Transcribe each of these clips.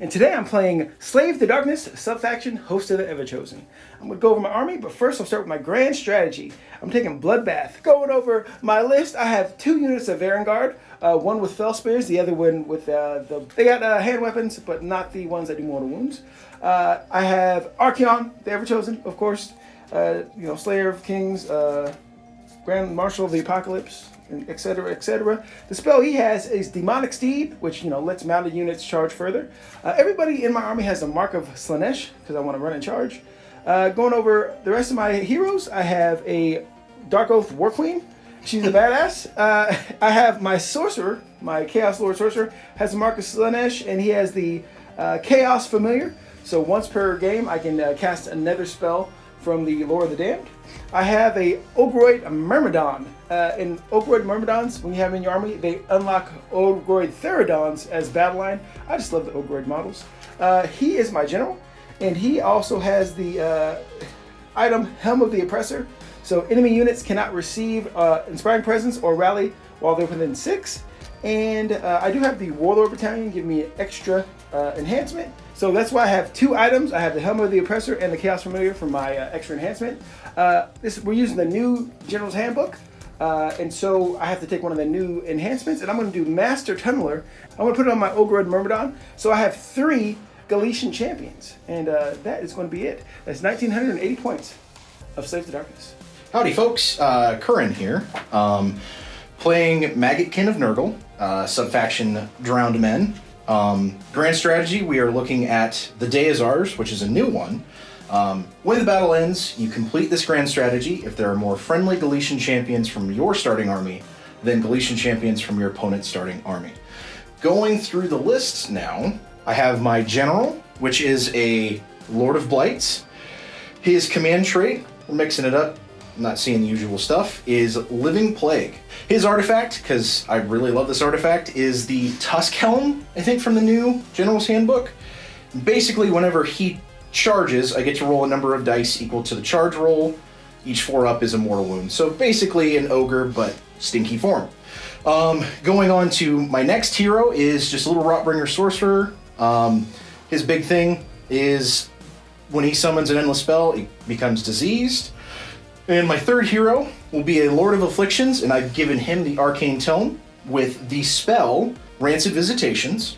and today I'm playing Slave to Darkness, sub-faction, Host of the Everchosen. I'm going to go over my army, but first I'll start with my grand strategy. I'm taking Bloodbath. Going over my list, I have 2 units of Varangard, one with Fell Spears, the other one with they got hand weapons, but not the ones that do mortal wounds. I have Archaon, the Everchosen, of course, Slayer of Kings, Grand Marshal of the Apocalypse, etc., etc. The spell he has is Demonic Steed, which lets mounted units charge further. Everybody in my army has a Mark of Slanesh because I want to run and charge. Going over the rest of my heroes, I have a Dark Oath War Queen. She's a badass. I have my Sorcerer, my Chaos Lord Sorcerer, has a Mark of Slanesh, and he has the Chaos Familiar. So once per game, I can cast another spell from the Lore of the Damned. I have a Ogroid Myrmidon. In Ogroid Myrmidons, when you have them in your army, they unlock Ogroid Therodons as battle line. I just love the Ogroid models. He is my general, and he also has the item Helm of the Oppressor. So enemy units cannot receive Inspiring Presence or Rally while they're within 6. And I do have the Warlord Battalion give me an extra enhancement. So that's why I have 2 items. I have the Helm of the Oppressor and the Chaos Familiar for my extra enhancement. We're using the new General's Handbook. And so I have to take one of the new enhancements, and I'm going to do Master Tunneler. I'm going to put it on my Ogroid Myrmidon. So I have 3 Galician champions, and that is going to be it. That's 1,980 points of Slave to Darkness. Howdy, folks. Curran here, playing Maggotkin of Nurgle, sub-faction Drowned Men. Grand strategy, we are looking at The Day Is Ours, which is a new one. When the battle ends, you complete this grand strategy if there are more friendly Galician champions from your starting army than Galician champions from your opponent's starting army. Going through the lists now, I have my general, which is a Lord of Blights. His command trait, we're mixing it up, I'm not seeing the usual stuff, is Living Plague. His artifact, because I really love this artifact, is the Tusk Helm, I think from the new General's Handbook. Basically, whenever he charges, I get to roll a number of dice equal to the charge roll. Each 4 up is a mortal wound. So basically an ogre, but stinky form. Going on to my next hero is just a little Rotbringer Sorcerer. His big thing is when he summons an endless spell, it becomes diseased. And my third hero will be a Lord of Afflictions, and I've given him the Arcane Tome with the spell Rancid Visitations.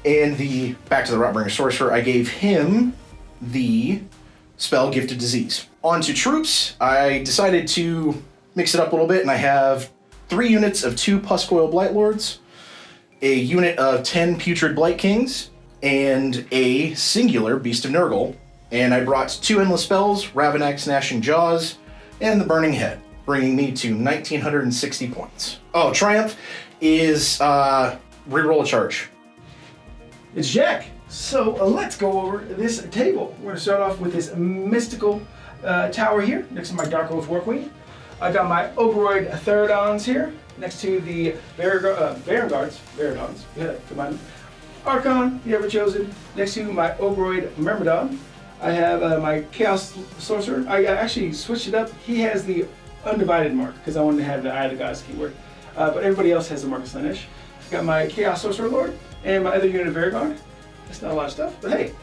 And back to the Rotbringer Sorcerer, I gave him the spell Gift of Disease. On to troops, I decided to mix it up a little bit, and I have 3 units of 2 Puscoil Blightlords, a unit of 10 Putrid Blight Kings, and a singular Beast of Nurgle. And I brought 2 endless spells, Ravenax Gnashing Jaws, and the Burning Head, bringing me to 1,960 points. Oh, Triumph is reroll a charge. It's Jack. So let's go over this table. We're going to start off with this mystical tower here, next to my Dark Oath War Queen. I got my Ogroid Therodons here, next to the Varangard's, yeah, combined. Archon, the Everchosen, next to my Ogroid Myrmidon. I have my Chaos Sorcerer. I actually switched it up. He has the Undivided Mark, because I wanted to have the Eye of the Gods keyword. But everybody else has the Mark of Slanesh. Got my Chaos Sorcerer Lord, and my other unit of Varangard. That's not a lot of stuff, but hey.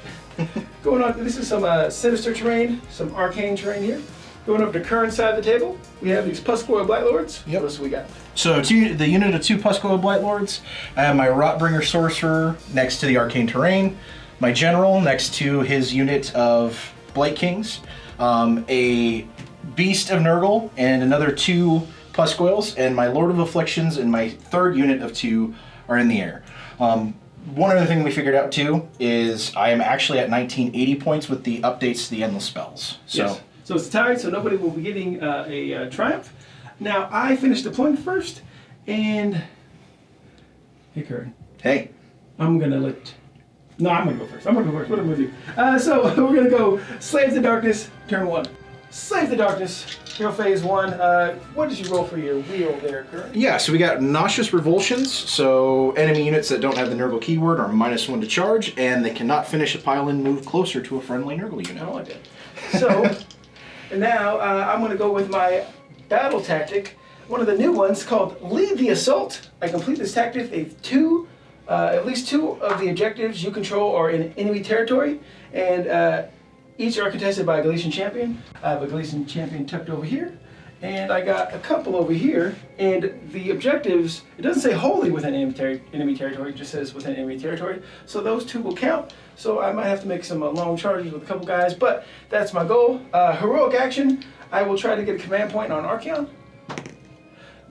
Going on, this is some Sinister terrain, some Arcane terrain here. Going over to the current side of the table, we have these Puscoil Blightlords. Yep. What else we got? So the unit of 2 Puscoil Blightlords, I have my Rotbringer Sorcerer next to the Arcane Terrain, my General next to his unit of Blight Kings, a Beast of Nurgle, and another 2 Puscoils, and my Lord of Afflictions and my 3rd unit of 2 are in the air. One other thing we figured out too is I am actually at 1,980 points with the updates to the endless spells. So, yes. So it's tied, so nobody will be getting a triumph. Now I finished deploying first, and hey, Curran. Hey. I'm gonna go first. What am I gonna do? So we're gonna go Slave to Darkness, turn 1. Slave to Darkness, hero phase 1. What did you roll for your wheel there, Curran? Yeah, so we got Nauseous Revulsions, so enemy units that don't have the Nurgle keyword are -1 to charge, and they cannot finish a pile-in move closer to a friendly Nurgle unit. I don't like that. So, now I'm going to go with my battle tactic, one of the new ones called Lead the Assault. I complete this tactic with 2 At least 2 of the objectives you control are in enemy territory, and each are contested by a Galician champion. I have a Galician champion tucked over here, and I got a couple over here. And the objectives, it doesn't say wholly within enemy territory, it just says within enemy territory. So those 2 will count. So I might have to make some long charges with a couple guys, but that's my goal. Heroic action, I will try to get a command point on Archeon.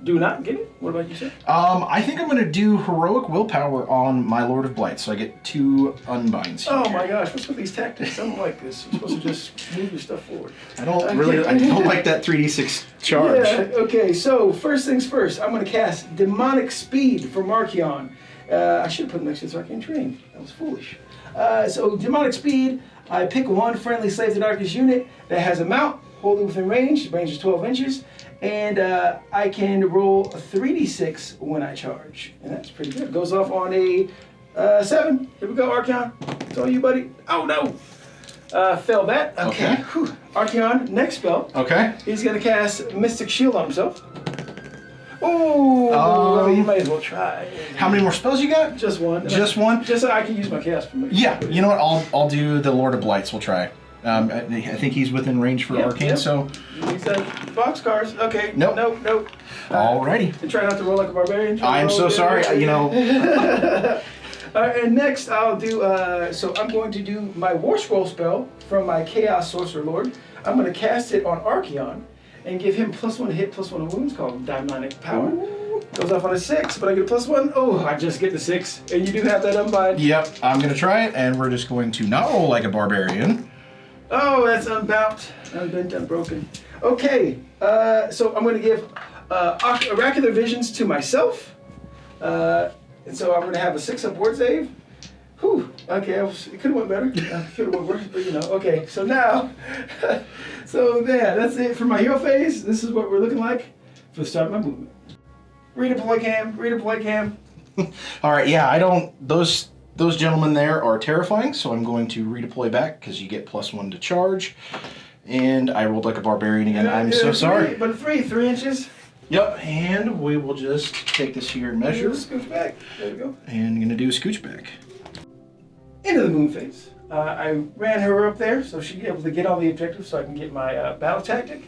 Do not get it? What about you, sir? I think I'm going to do heroic willpower on my Lord of Blight, so I get 2 unbinds here. Oh my gosh, what's with these tactics? I don't like this. You're supposed to just move your stuff forward. I don't like that 3d6 charge. Yeah, okay, so first things first, I'm going to cast Demonic Speed for Archeon. I should have put it next to this Arcane Terrain. That was foolish. So Demonic Speed, I pick 1 friendly Slave to Darkness unit that has a mount, wholly within range. Range is 12 inches. And I can roll a 3d6 when I charge. And that's pretty good. It goes off on a 7. Here we go, Archeon. It's all you, buddy. Oh, no. Failed that. Okay. Whew. Archeon, next spell. Okay. He's going to cast Mystic Shield on himself. Oh, you might as well try. How many more spells you got? Just 1. Just 1? Just so I can use my chaos for me. Yeah, you know what? I'll do the Lord of Blights. We'll try. I think he's within range for Arcane, so... He said boxcars. Okay. Nope. Nope. Alrighty. And try not to roll like a barbarian. I'm so sorry, you know... And next I'll do, so I'm going to do my War Scroll spell from my Chaos Sorcerer Lord. I'm going to cast it on Archeon and give him +1 hit, +1 wounds called Demonic Power. Ooh. Goes off on a 6, but I get a +1. Oh, I just get the 6. And you do have that unbind. Yep, I'm going to try it, and we're just going to not roll like a barbarian. Oh, that's unbound, unbent, unbroken. Okay, so I'm going to give Oracular Visions to myself. And so I'm going to have a 6-up ward save. Whew, okay, it could have went better. Could have went worse, but you know. Okay, so now, that's it for my hero phase. This is what we're looking like for the start of my movement. Redeploy cam. All right, yeah, I don't, those gentlemen there are terrifying, so I'm going to redeploy back because you get +1 to charge. And I rolled like a barbarian again. I'm so sorry. But 3 inches. Yep, and we will just take this here and measure. Scooch back. There we go. And I'm going to do a scooch back. Into the moon phase. I ran her up there so she'd be able to get all the objectives so I can get my battle tactic.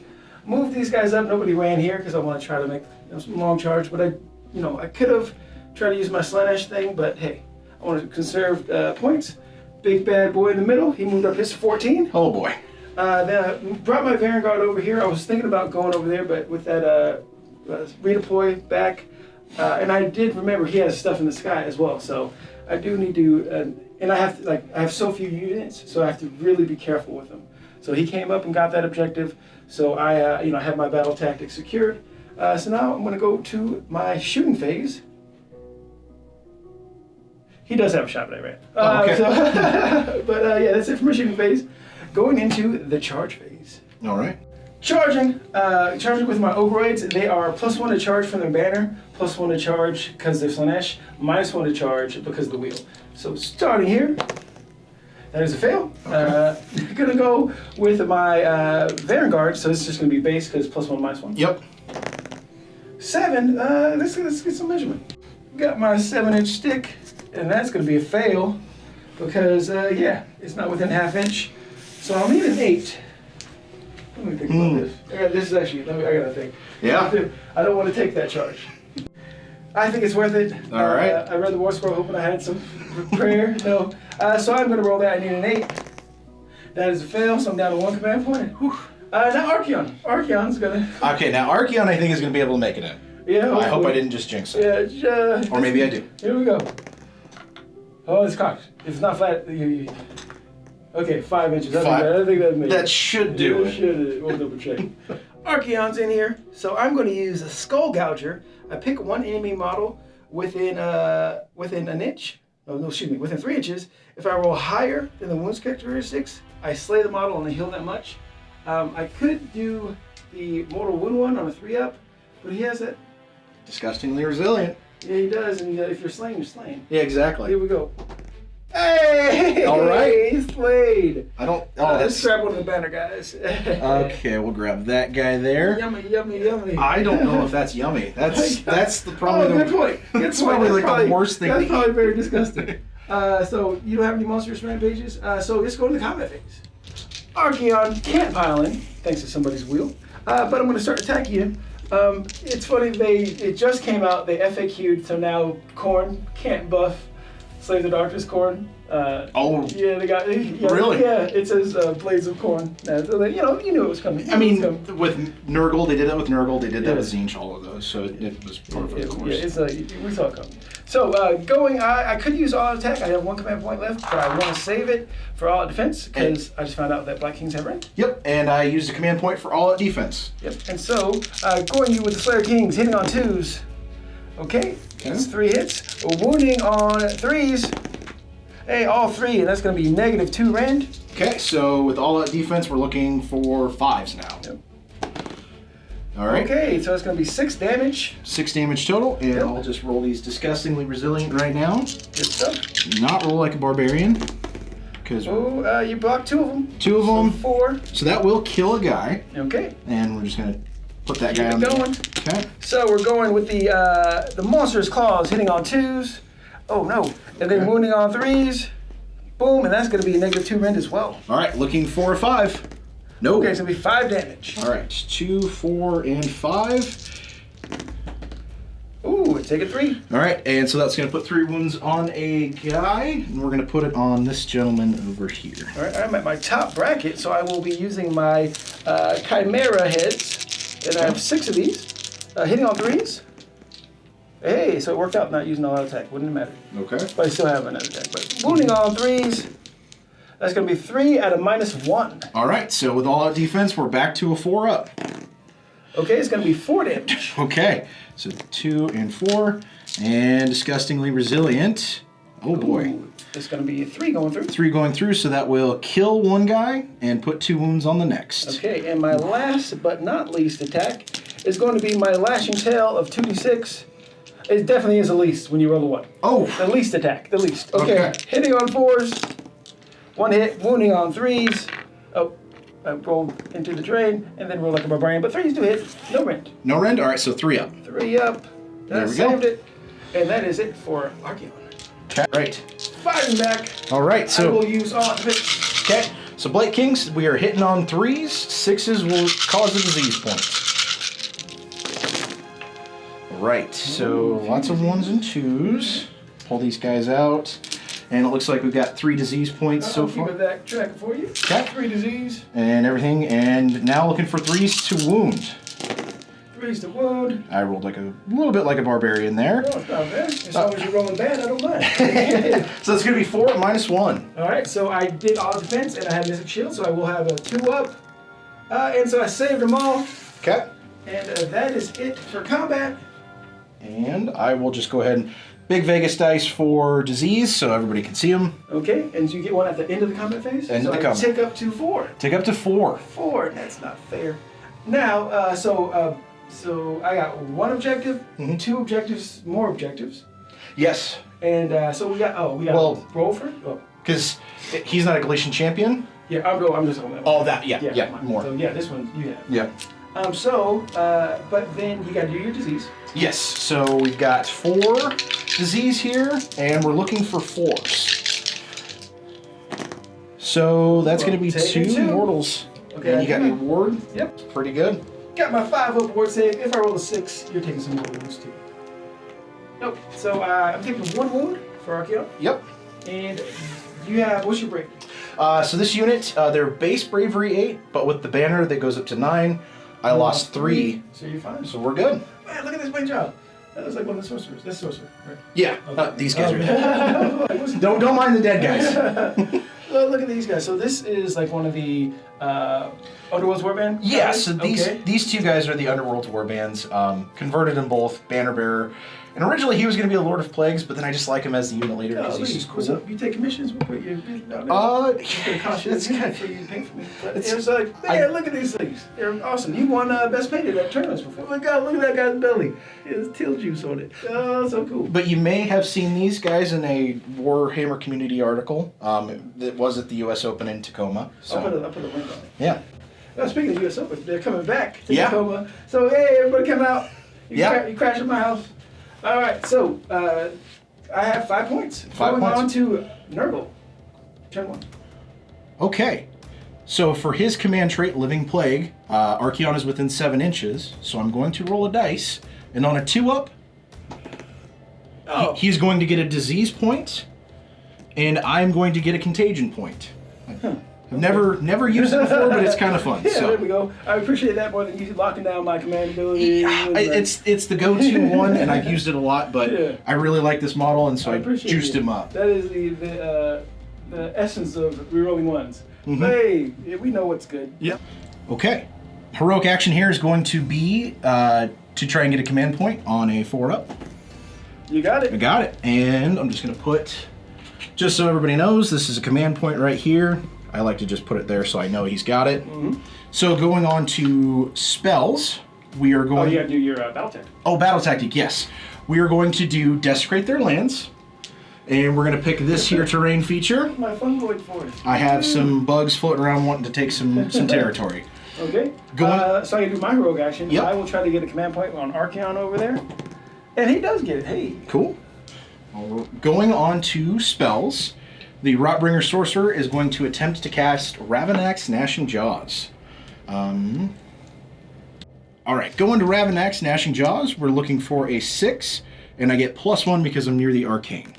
Move these guys up. Nobody ran here because I want to try to make some long charge. But I could have tried to use my Slanesh thing, but hey. I want to conserve points. Big bad boy in the middle. He moved up his 14. Oh boy. Then I brought my Vanguard over here. I was thinking about going over there, but with that redeploy back, and I did remember he has stuff in the sky as well. So I do need to, and I have so few units, so I have to really be careful with them. So he came up and got that objective. So I have my battle tactics secured. So now I'm going to go to my shooting phase. He does have a shot, but I ran. Okay. But yeah, that's it for my shooting phase. Going into the charge phase. All right. Charging with my Ogroids. They are +1 to charge from their banner, +1 to charge because they're Slanesh, -1 to charge because of the wheel. So starting here, that is a fail. Okay. Gonna go with my Vanguard, so it's just gonna be base because +1, -1. Yep. 7. Let's get some measurement. Got my 7-inch stick. And that's going to be a fail because, it's not within ½ inch. So I'll need an 8. Let me think about this. This is actually, I got to think. Yeah. I don't want to take that charge. I think it's worth it. All right. I read the War Scroll hoping I had some prayer. No. So I'm going to roll that. I need an 8. That is a fail, so I'm down to 1 command point. Whew. Now Archeon. Archeon's going to... Okay, now Archeon I think is going to be able to make it in. Yeah, hopefully. I hope I didn't just jinx it. Yeah, or maybe I do. Here we go. Oh, it's cocked. If it's not flat, okay, 5 inches. I think that makes that should do it. Should. We'll double check. Archeon's in here, so I'm going to use a Skull Gouger. I pick one enemy model within an inch. Within 3 inches. If I roll higher than the wounds characteristics, I slay the model and I heal that much. I could do the mortal wound one on a 3-up, but he has that. Disgustingly resilient. Yeah, he does, and if you're slain, you're slain. Yeah, exactly. Here we go. Hey! All right. He's played. I don't. Oh, Let's that's grab one of the banner guys. okay. We'll grab that guy there. Yummy, yummy, yummy. I don't know if that's yummy. That's the probably good point. That's probably like the worst thing. That's probably very disgusting. So you don't have any monstrous rampages. So let's go to the combat phase. Archeon can't pile in, thanks to somebody's wheel. But I'm going to start attacking you. It's funny, it just came out, they FAQ'd, so now Khorne can't buff Slave the Darkness Khorne. Yeah, they got, really? Yeah, it says Blades of Khorne. So they, you knew it was coming. I mean, with Nurgle, they did that with Nurgle, they did that with Tzeentch, all of those, so it was part of it, of course. Yeah, we saw it coming. So, I could use all attack. I have one command point left, but I want to save it for all out defense, because I just found out that Black Kings have rank. Yep, and I used a command point for all out defense. Yep, and so, going you with the Slayer Kings, hitting on 2s. Okay, that's 3 hits. Wounding on 3s. Hey, all 3, and that's going to be -2 rend. Okay, so with all out defense, we're looking for 5s now. Yep. All right. Okay, so it's going to be 6 damage. 6 damage total, and I'll just roll these disgustingly resilient right now. Good stuff. Not roll like a barbarian, because you blocked 2 of them. 2 of them. 4. So that will kill a guy. Okay. And we're just gonna put that guy on going. Okay. So we're going with the monstrous claws, hitting on 2s. Oh no! And then wounding on 3s. Boom, and that's going to be a -2 rend as well. All right, looking for a 5. No. Okay, it's going to be 5 damage. All right, 2, 4, and 5. Ooh, take a 3. All right, and so that's going to put 3 wounds on a guy, and we're going to put it on this gentleman over here. All right, I'm at my top bracket, so I will be using my Chimera heads, and I have 6 of these, hitting on 3s. Hey, so it worked out not using all out attack. Wouldn't matter. Okay. But I still have another attack. But wounding on 3s, that's going to be 3 at a -1. All right, so with all out defense, we're back to a 4 up. Okay, it's going to be 4 damage. Okay, so 2 and 4, and disgustingly resilient. Oh boy. Ooh, it's going to be a 3 going through. 3 going through, so that will kill one guy and put 2 wounds on the next. Okay, and my last but not least attack is going to be my Lashing Tail of 2d6. It definitely is the least when you roll a 1. Oh! The least attack, the least. Okay. Hitting on 4s, 1 hit, wounding on 3s. Oh, I rolled into the drain, and then roll like a barbarian, but 3s do hit, no rend. No rend? All right, so 3 up. 3 up. There we saved go. it. And that is it for Archeon. Okay, right. Fighting back. All right, so... I will use all of it. Okay, so Blight Kings, we are hitting on 3s. 6s will cause a disease point. Right, so lots of 1s and 2s. Pull these guys out. And it looks like we've got 3 disease points so far. I'll keep that track for you. Okay. 3 disease. And everything. And now looking for 3s to wound. 3s to wound. I rolled like a little bit like a barbarian there. Oh, it's not bad. As long as you're rolling bad, I don't mind. So it's going to be 4 at -1. All right, so I did all defense, and I had Mystic Shield, so I will have a 2 up. And so I saved them all. Okay. And that is it for combat. And I will just go ahead and big Vegas dice for disease so everybody can see them. Okay, and you get one at the end of the combat phase? End of the combat. So I take up to 4. Take up to 4. 4, that's not fair. Now, so I got 1 objective, 2 objectives, more objectives. Yes. And so we got roll for it? Oh. Because he's not a Galatian champion. Yeah, I'm just on that one. Oh, that, yeah, more. So yeah, this one you have. Yeah. But then you got to do your disease. Yes, so we've got 4 disease here, and we're looking for 4s. So that's going to be 2 mortals. Okay. And you got your ward. Yep. Pretty good. Got my 5 up ward save. If I roll a 6, you're taking some more wounds too. Nope. So I'm taking 1 wound for Archeon. Yep. And you have, what's your break? So this unit, their base bravery 8, but with the banner that goes up to 9, I lost 3. So you're fine. So we're good. Man, look at this paint job. That looks like one of the sorcerers. That's sorcerer, right? Yeah, Okay. these guys are dead. Don't mind the dead guys. Well, look at these guys. So this is like one of the Underworld's Warband? Yeah, guys? so these two guys are the Underworld's Warbands. Converted them both, Banner Bearer. And originally he was going to be a Lord of Plagues, but then I just like him as the unit leader because he's just cool. What's up? You take commissions? We'll put you down there. It's kind for you paint for me. But it's like, man, look at these things. They're awesome. You won Best Painted at tournaments before. Look at that guy's belly. There's teal juice on it. Oh, so cool. But you may have seen these guys in a Warhammer community article that was at the U.S. Open in Tacoma. So. I'll put a link on it. Yeah. Now, speaking of U.S. Open, they're coming back to Yeah. Tacoma. So, hey, everybody come out. Yeah. You crash at my house. All right, so I have 5 points. 5 Going points. on to Nurgle. Turn 1. Okay. So for his command trait, Living Plague, Archeon is within 7 inches. So I'm going to roll a dice. And on a 2-up, he's going to get a disease point. And I'm going to get a contagion point. I've never used it before, but it's kind of fun. Yeah, so. there we go. I appreciate that more than you locking down my command ability. It's the go-to one, and I've used it a lot, but Yeah. I really like this model, and so I juiced it. him up. That is the essence of rerolling ones. Mhm. Hey, yeah, we know what's good. Yep. Okay. Heroic action here is going to be to try and get a command point on a 4-up. You got it. I got it, and I'm just going to put, just so everybody knows, this is a command point right here. I like to just put it there so I know he's got it. Mm-hmm. So going on to spells, we are going... Oh, you got to do your battle tactic. Oh, battle tactic, yes. We are going to do Desecrate Their Lands, and we're going to pick this here terrain feature. My fungoid forest. I have some bugs floating around wanting to take some territory. Okay. Go So I can do my heroic action. Yep. I will try to get a command point on Archeon over there. And he does get it. Hey. Cool. Going on to spells, the Rotbringer Sorcerer is going to attempt to cast Ravanax Gnashing Jaws. Alright, going to Ravanax Gnashing Jaws, we're looking for a 6, and I get +1 because I'm near the Arcane.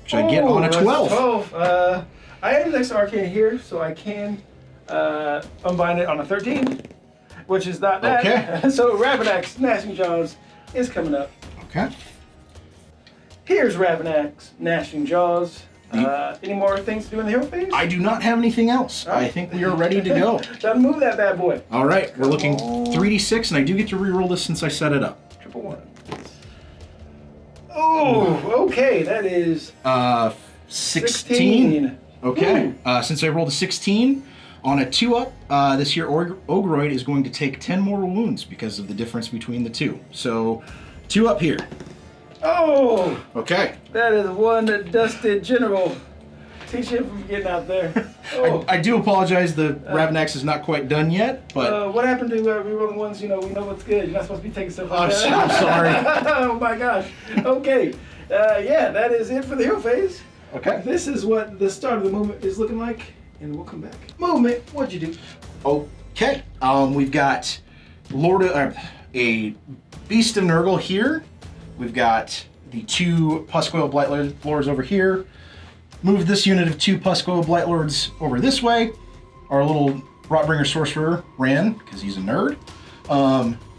Which I get on a 12. 12. I am next to Arcane here, so I can unbind it on a 13, which is not bad. Okay. So Ravanax Gnashing Jaws is coming up. Okay. Here's Ravanax Gnashing Jaws. Any more things to do in the hero phase? I do not have anything else. I think we are ready to go. Time to move that bad boy. All right, we're looking 3d6, and I do get to reroll this since I set it up. Triple 1. Oh, okay, that is 16. Okay, since I rolled a 16 on a 2-up, this here Ogroid is going to take 10 mortal wounds because of the difference between the two. So, 2-up here. Oh, Okay. that is one dusted general. Teach him from getting out there. Oh. I do apologize, the Ravanax is not quite done yet, but... What happened to rerolling ones? You know, we know what's good. You're not supposed to be taking stuff like that. I'm sorry. Oh my gosh. Okay. Yeah, that is it for the hero phase. Okay. This is what the start of the movement is looking like, and we'll come back. Movement, what'd you do? Okay. We've got a Beast of Nurgle here. We've got the 2 Puscoil Blight Lords over here. Move this unit of 2 Puscoil Blight Lords over this way. Our little Rotbringer Sorcerer ran, because he's a nerd.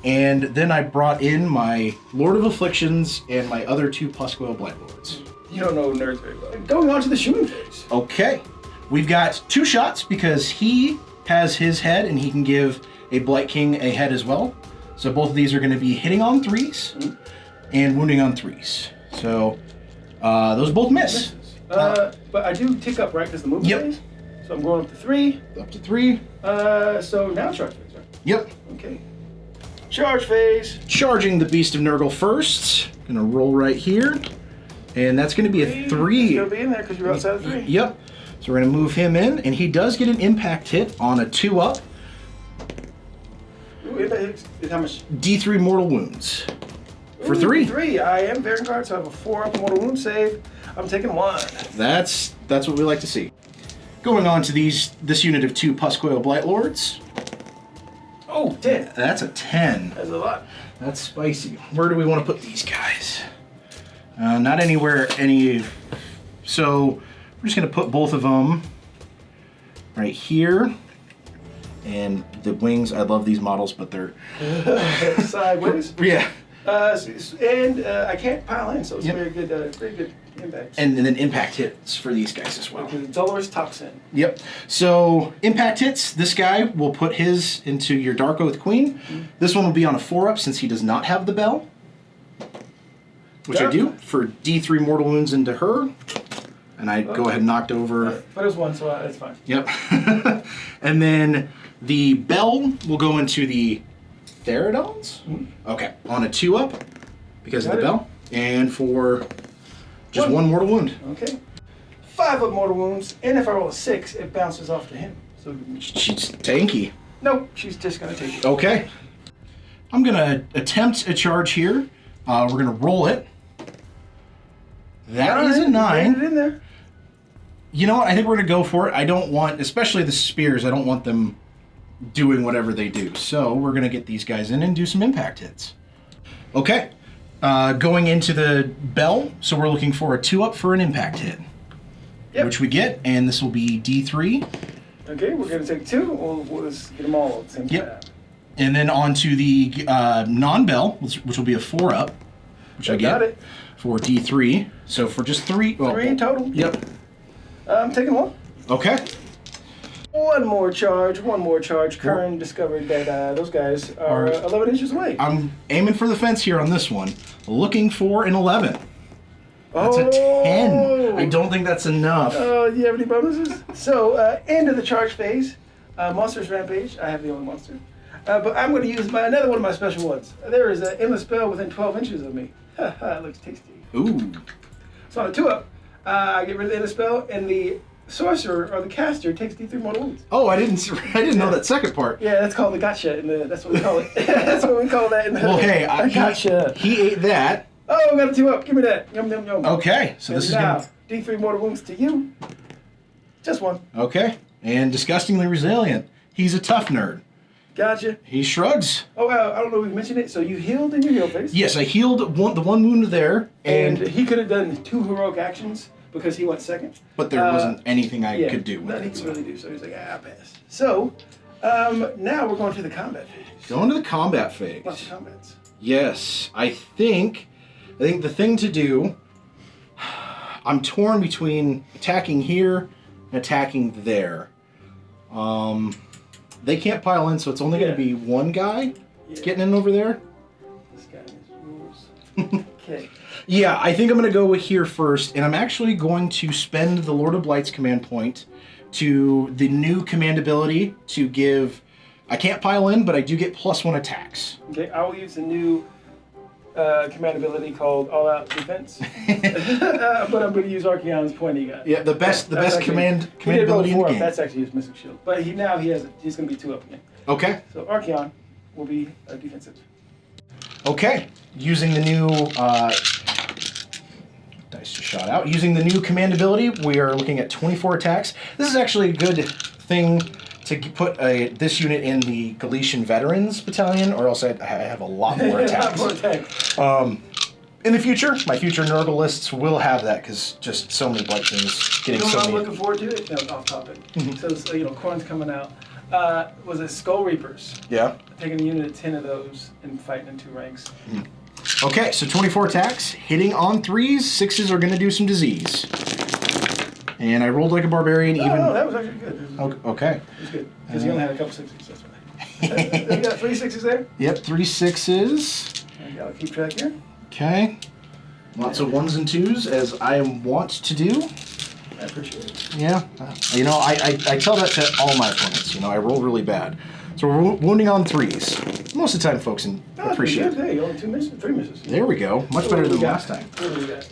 And then I brought in my Lord of Afflictions and my other 2 Puscoil Blight Lords. You don't know nerds very well. Going on to the shooting phase. Okay. We've got 2 shots because he has his head and he can give a Blight King a head as well. So both of these are going to be hitting on 3s and wounding on 3s. So those both miss. But I do tick up, right? Because the movement phase. So I'm going up to 3. Up to 3. So now charge phase, right? Yep. Okay. Charge phase. Charging the Beast of Nurgle first. Gonna roll right here. And that's gonna be a 3. He's gonna be in there because you're outside of 3. Yep. So we're gonna move him in, and he does get an impact hit on a 2-up. Ooh, impact hits is how much? D3 mortal wounds. For Ooh, 3. 3. I am Vanguard, so I have a 4-up mortal wound save. I'm taking 1. That's what we like to see. Going on to this unit of 2 Puscoil Blight Lords. Oh, 10. That's a 10. That's a lot. That's spicy. Where do we want to put these guys? Not anywhere any... So we're just going to put both of them right here. And the wings, I love these models, but they're... Sideways? Yeah. I can't pile in, so it's very good impact. And then impact hits for these guys as well. Dolorous Toxin. Yep. So impact hits. This guy will put his into your Dark Oath Queen. This one will be on a 4-up since he does not have the bell, which I do for D3 mortal wounds into her. And I go ahead and knocked over. But it was 1, so it's fine. Yep. And then the bell will go into the Theridons. Okay. On a 2-up because of the bell. And for just 1 mortal wound. Okay. 5-up mortal wounds, and if I roll a 6, it bounces off to him. So she's tanky. Nope, she's just gonna take it. Okay. I'm gonna attempt a charge here. We're gonna roll it. That is a 9. Get it in there. You know what? I think we're gonna go for it. I don't want, especially the spears, I don't want them doing whatever they do. So we're gonna get these guys in and do some impact hits. Okay. Going into the bell, so we're looking for a 2-up for an impact hit. Yep. Which we get, and this will be D3. Okay, we're going to take 2, we'll just get them all at the same time. And then onto the non-bell, which will be a 4-up, which I get it for D3. So for just 3. Well, 3 total? Yep. I'm taking 1. Okay. One more charge. Curran discovered that those guys are 11 inches away. I'm aiming for the fence here on this one. Looking for an 11. That's a 10. I don't think that's enough. Do you have any bonuses? So, end of the charge phase. Monsters Rampage. I have the only monster. But I'm going to use another one of my special ones. There is an endless spell within 12 inches of me. It looks tasty. Ooh. So on a 2-up, I get rid of the endless spell, and the sorcerer or the caster takes D3 mortal wounds. Oh, I didn't know that second part. Yeah, that's called the gotcha. That's what we call it. That's what we call that. In the well, hey, gotcha. He ate that. Oh, we got a 2-up. Give me that. Yum, yum, yum. Okay, so and this now, is gonna... D3 mortal wounds to you. Just 1. Okay, and disgustingly resilient. He's a tough nerd. Gotcha. He shrugs. Oh, I don't know if we mentioned it. So you healed in your heal phase. Yes, I healed the one wound there. And he could have done 2 heroic actions because he went second. But there wasn't anything I could do with nothing it. he could really do. So he's like, I'll pass. So now we're going to the combat phase. Going to the combat phase. Lots of combats. Yes, I think the thing to do, I'm torn between attacking here and attacking there. They can't pile in, so it's only going to be one guy getting in over there. This guy has rules. Okay. Yeah, I think I'm going to go here first, and I'm actually going to spend the Lord of Light's command point to the new command ability to give... I can't pile in, but I do get +1 attacks. Okay, I will use the new command ability called All Out Defense. But I'm going to use Archeon's pointy guy. Yeah, the best command ability in the game. That's actually his Mystic Shield. But he's going to be 2-up again. Okay. So Archeon will be defensive. Okay. Using the new dice just shot out. Using the new command ability, we are looking at 24 attacks. This is actually a good thing to put this unit in the Galician Veterans Battalion, or else I have a lot more attacks. In the future, my future Nurgle lists will have that, because just so many Blight things getting so many. I'm looking forward to it. No, off topic. So, Corn's coming out. Was it Skull Reapers? Yeah. Taking a unit of 10 of those and fighting in 2 ranks. Okay, so 24 attacks, hitting on 3s, 6s are going to do some disease. And I rolled like a barbarian even... No, that was actually good. Okay. It was good, because he only had a couple 6s, that's why. You got 3 6s there? Yep, 3 6s. I gotta keep track here. Okay. Lots of 1s and 2s, as I am wont to do. I appreciate it. Yeah. I tell that to all my opponents. I roll really bad. So we're wounding on 3s. Most of the time, folks appreciate it. Hey, you only 2 misses, 3 misses. There we go. Much better than last time.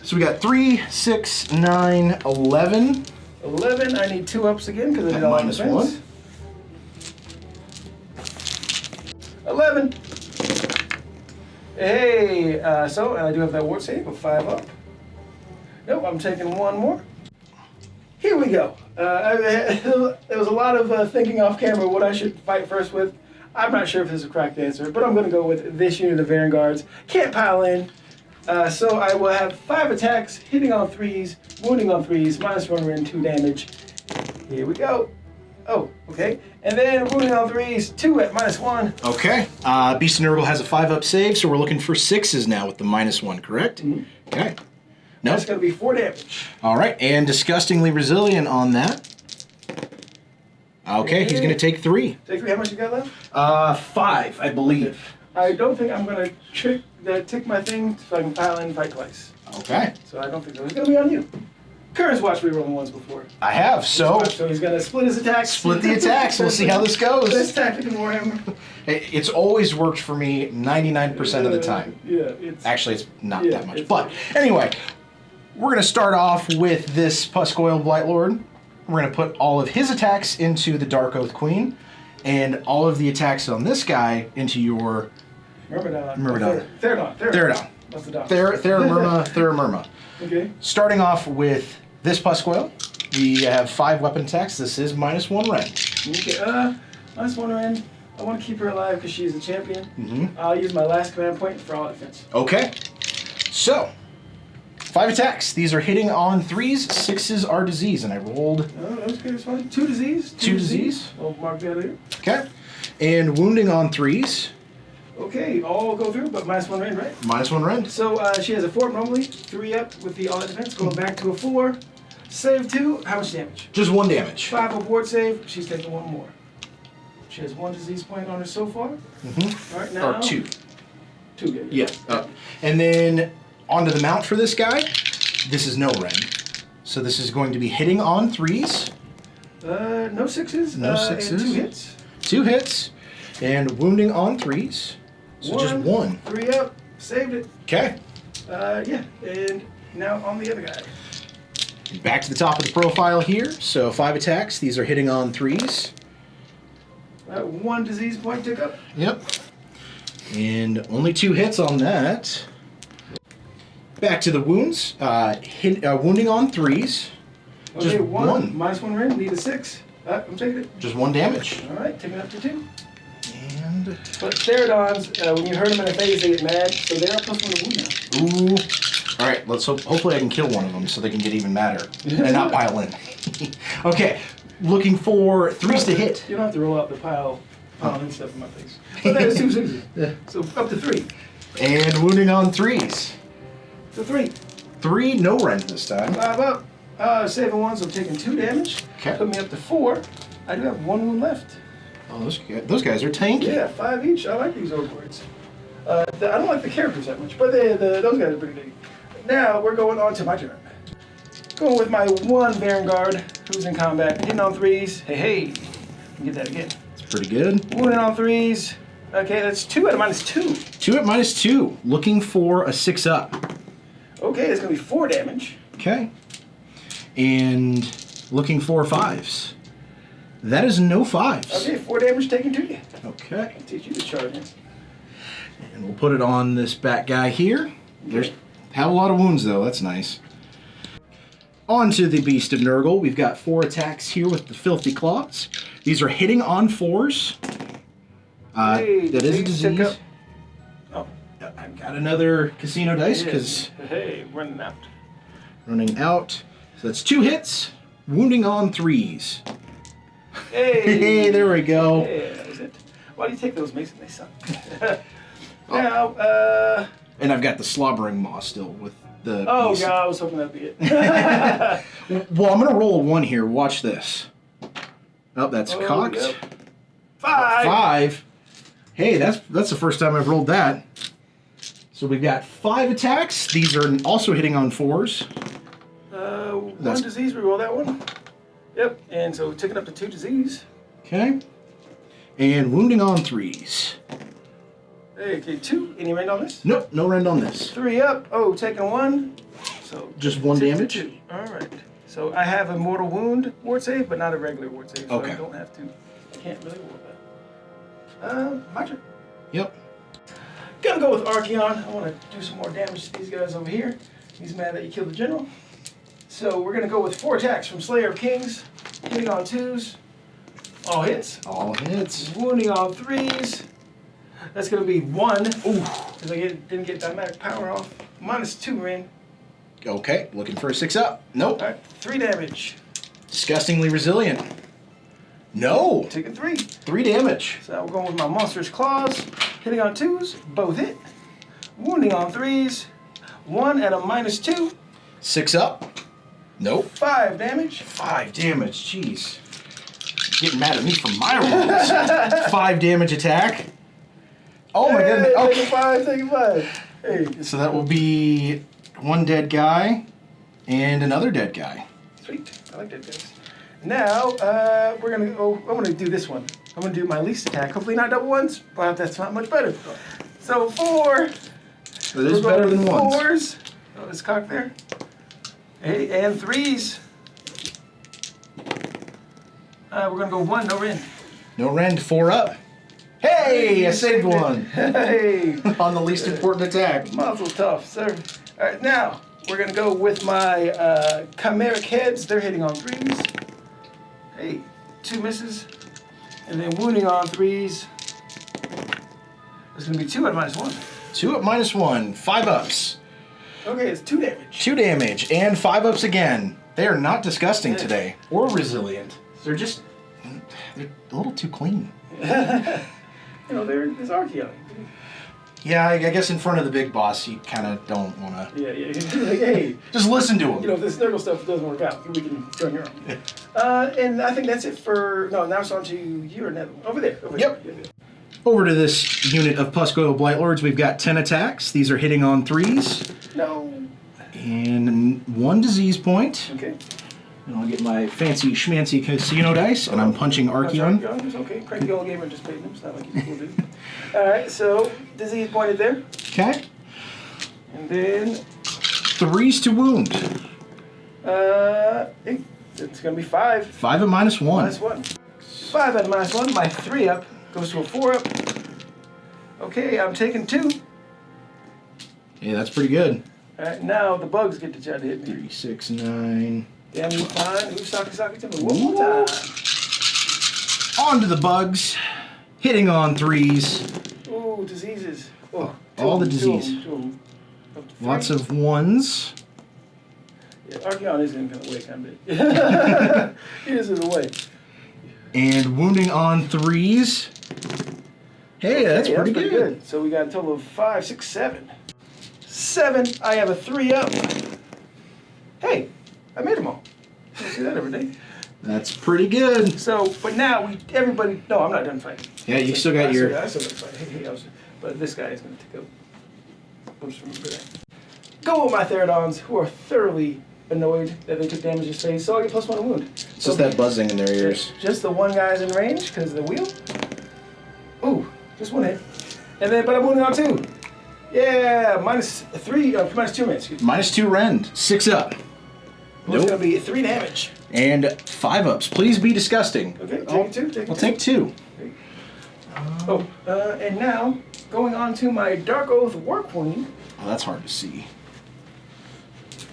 So we got 3, 6, 9, 11. 11. I need 2-ups again because I did all minus 1. 11. Hey, so I do have that ward save of 5 up. Nope, I'm taking 1 more. Here we go. There was a lot of thinking off camera what I should fight first with. I'm not sure if this is a correct answer, but I'm going to go with this unit of Varanguards. Can't pile in. So I will have 5 attacks, hitting on 3s, wounding on 3s, -1 and 2 damage. Here we go. Oh, okay. And then wounding on 3s, 2 at -1. Okay. Beast of Nurgle has a 5-up save, so we're looking for 6s now with the -1, correct? Mm-hmm. Okay. No. That's going to be 4 damage. All right, and disgustingly resilient on that. Okay, he's going to take 3. Take 3. How much you got left? 5, I believe. I don't think I'm going to tick my thing so I can pile in and fight twice. Okay. So I don't think so. It's going to be on you. Current's watched me roll once before. I have, so He's going to split his attacks. split the attacks. We'll see how this goes. Best tactic in Warhammer. It's always worked for me 99% of the time. Yeah. It's, Actually, it's not that much. But anyway, we're going to start off with this Puskoil Blightlord. We're going to put all of his attacks into the Dark Oath Queen, and all of the attacks on this guy into your Myrmidon. Theridon. That's the dog. Theramurma. Okay. Starting off with this Puskoil, we have 5 weapon attacks. This is -1 rend. Okay. -1 rend. I want to keep her alive because she's a champion. Mm-hmm. I'll use my last command point for all defense. Okay. So, 5 attacks. These are hitting on 3s. 6s are disease, and I rolled. Oh, that was good. It's fine. 2 disease. 2 disease. I'll mark that here. Okay. And wounding on 3s. Okay, all go through, but -1 rend, right? -1 rend. So she has a 4 normally, 3 up with the all defense, going back to a 4. Save 2. How much damage? Just 1 damage. 5 up ward save. She's taking 1 more. She has 1 disease point on her so far. Mm-hmm. Right now. Or 2. 2, Yeah. And then onto the mount for this guy. This is no rend. So this is going to be hitting on 3s. No 6s. No 6s. And 2 hits. 2 hits. And wounding on 3s. So just 1. 3 up. Saved it. Okay. Yeah. And now on the other guy. Back to the top of the profile here. So 5 attacks. These are hitting on 3s. 1 disease point took up. Yep. And only 2 hits on that. Back to the wounds. Wounding on 3s. Okay, Just 1. -1 rend. Need a 6. I'm taking it. Just 1 damage. All right. Taking it up to 2. And But Theridons, when you hurt them in the face, they get mad, so they're not +1 to wound now. ooh. All right. Let's hope. Hopefully, I can kill one of them so they can get even madder and not pile in. Okay. Looking for 3s to hit. You don't have to roll out the pile and stuff in my face. But that is 2 6s. Yeah. So up to 3. And wounding on 3s. So 3. 3, no rend this time. 5 up. Saving 1, so I'm taking 2 damage. Okay. Put me up to 4. I do have 1 wound left. Oh, those guys are tanky. Yeah, 5 each. I like these old words. I don't like the characters that much, but those guys are pretty big. Now we're going on to my turn. Going with my 1 Vanguard, who's in combat, hitting on 3s. Hey. Get that again. It's pretty good. Wounding on 3s. Okay, that's 2 at a -2. 2 at -2. Looking for a 6 up. Okay, it's going to be 4 damage. Okay. And looking for 5s. That is no 5s. Okay, 4 damage taken to you. Okay. I'll teach you to charge him. And we'll put it on this back guy here. There's have a lot of wounds though, that's nice. On to the Beast of Nurgle. We've got 4 attacks here with the Filthy Claws. These are hitting on 4s. Hey, that is a disease tick disease. up. Oh, I've got another casino dice because Hey, running out. running out. So that's 2 hits. Wounding on 3s. Hey. Hey, there we go. Hey, that was it. Why do you take those, Mason? They suck. Now, And I've got the Slobbering Maw still with the... oh beast. god, I was hoping that'd be it. Well, I'm going to roll a 1 here. Watch this. Oh, that's cocked. Yep. 5. 5. Hey, that's the first time I've rolled that. So we've got 5 attacks. These are also hitting on 4s. 1 disease, we roll that one. Yep, and so taking up to 2 disease. Okay. And wounding on 3s. Hey, okay, 2. Any rend on this? Nope, no rend on this. 3 up. Oh, taking 1. So Just 1 damage? 2. All right. So I have a mortal wound ward save, but not a regular ward save. So Okay. I don't have to. I can't really roll that. My turn. Yep. Gonna go with Archeon. I want to do some more damage to these guys over here. He's mad that you killed the general. So we're gonna go with 4 attacks from Slayer of Kings, hitting on 2s, all hits. All hits. Wounding on 3s. That's gonna be 1. Ooh, because I didn't get dynamic power off. -2 rend. Okay, looking for a 6 up. Nope. All right, 3 damage. Disgustingly resilient. No. Taking 3. 3 damage. So we're going with my monstrous claws. Hitting on 2s, both hit. Wounding on 3s. 1 and a -2. 6 up. Nope. 5 damage. 5 damage. Jeez. Getting mad at me for my rolls. 5 damage attack. Oh my goodness. Take Okay. a 5, take a 5. Hey. So that will be 1 dead guy and another dead guy. Sweet. I like that, guys. Now, we're gonna go. I'm gonna do this one. I'm gonna do my least attack. Hopefully not double ones, but that's not much better. So 4. So this is better than 1s. 4s. Oh, it's cocked there. Hey, and 3s. We're gonna go 1, no rend. No rend, 4 up. Hey, I saved 1. Hey. On the least important attack. Muzzle tough, sir. All right, now we're gonna go with my chimeric heads. They're hitting on 3s. Hey, 2 misses, and then wounding on 3s. It's gonna be 2 at -1. 2 up -1. 5 ups. Okay, it's 2 damage. 2 damage and 5 ups again. They are not disgusting today or resilient. They're just they're a little too clean. You know, there's Archeon. Yeah, I guess in front of the big boss, you kind of don't want to. Yeah. Like, hey, Just listen to him. you know, if this Nurgle stuff doesn't work out, we can join your own. And I think that's it for. No, now it's on to you or another one. Over there. Yep. There. Over to this unit of Puscoil Blightlords, we've got 10 attacks. These are hitting on 3s. No. And 1 disease point. Okay. And I'll get my fancy schmancy casino dice, and I'm punching Archeon. It's okay. Cranky old gamer just paid him. It's not like he's cool dude. Alright, so disease pointed there. Okay. And then 3s to wound. hey, it's gonna be 5. 5 at -1. -1. 5 at -1. My 3 up goes to a 4 up. Okay, I'm taking 2. Yeah, that's pretty good. Alright, now the bugs get to try to hit me. 3, 6, 9. Damn you fine. Ooh, socky to me. One more time. On to the bugs. Hitting on 3s. Ooh, diseases. Oh, All the two disease. of them. Up to 3. Lots of 1s. Yeah, Archeon is in the way, kind of. He is in the way. And wounding on 3s. Hey, that's Okay, pretty good. So we got a total of 5, 6, 7. 7. I have a 3 up. Hey, I made them all. I don't see that every day. That's pretty good. So, but now everybody. No, I'm not done fighting. Yeah, you still got your. I still got to fight. But this guy is going to take up. I'll just remember that. Go with my Therodons, who are thoroughly annoyed that they took damage this phase, so I get +1 wound. It's just that buzzing in their ears. Just the one guy's in range because of the wheel. Ooh, just 1 hit. And then, but I'm wounding on 2. Yeah, -3, -2 minutes. Excuse me. -2 rend. 6 up. It's going to be 3 damage. And 5 ups. Please be disgusting. Okay, take 2. We'll take 2. And now, going on to my Dark Oath War Queen. Oh, that's hard to see.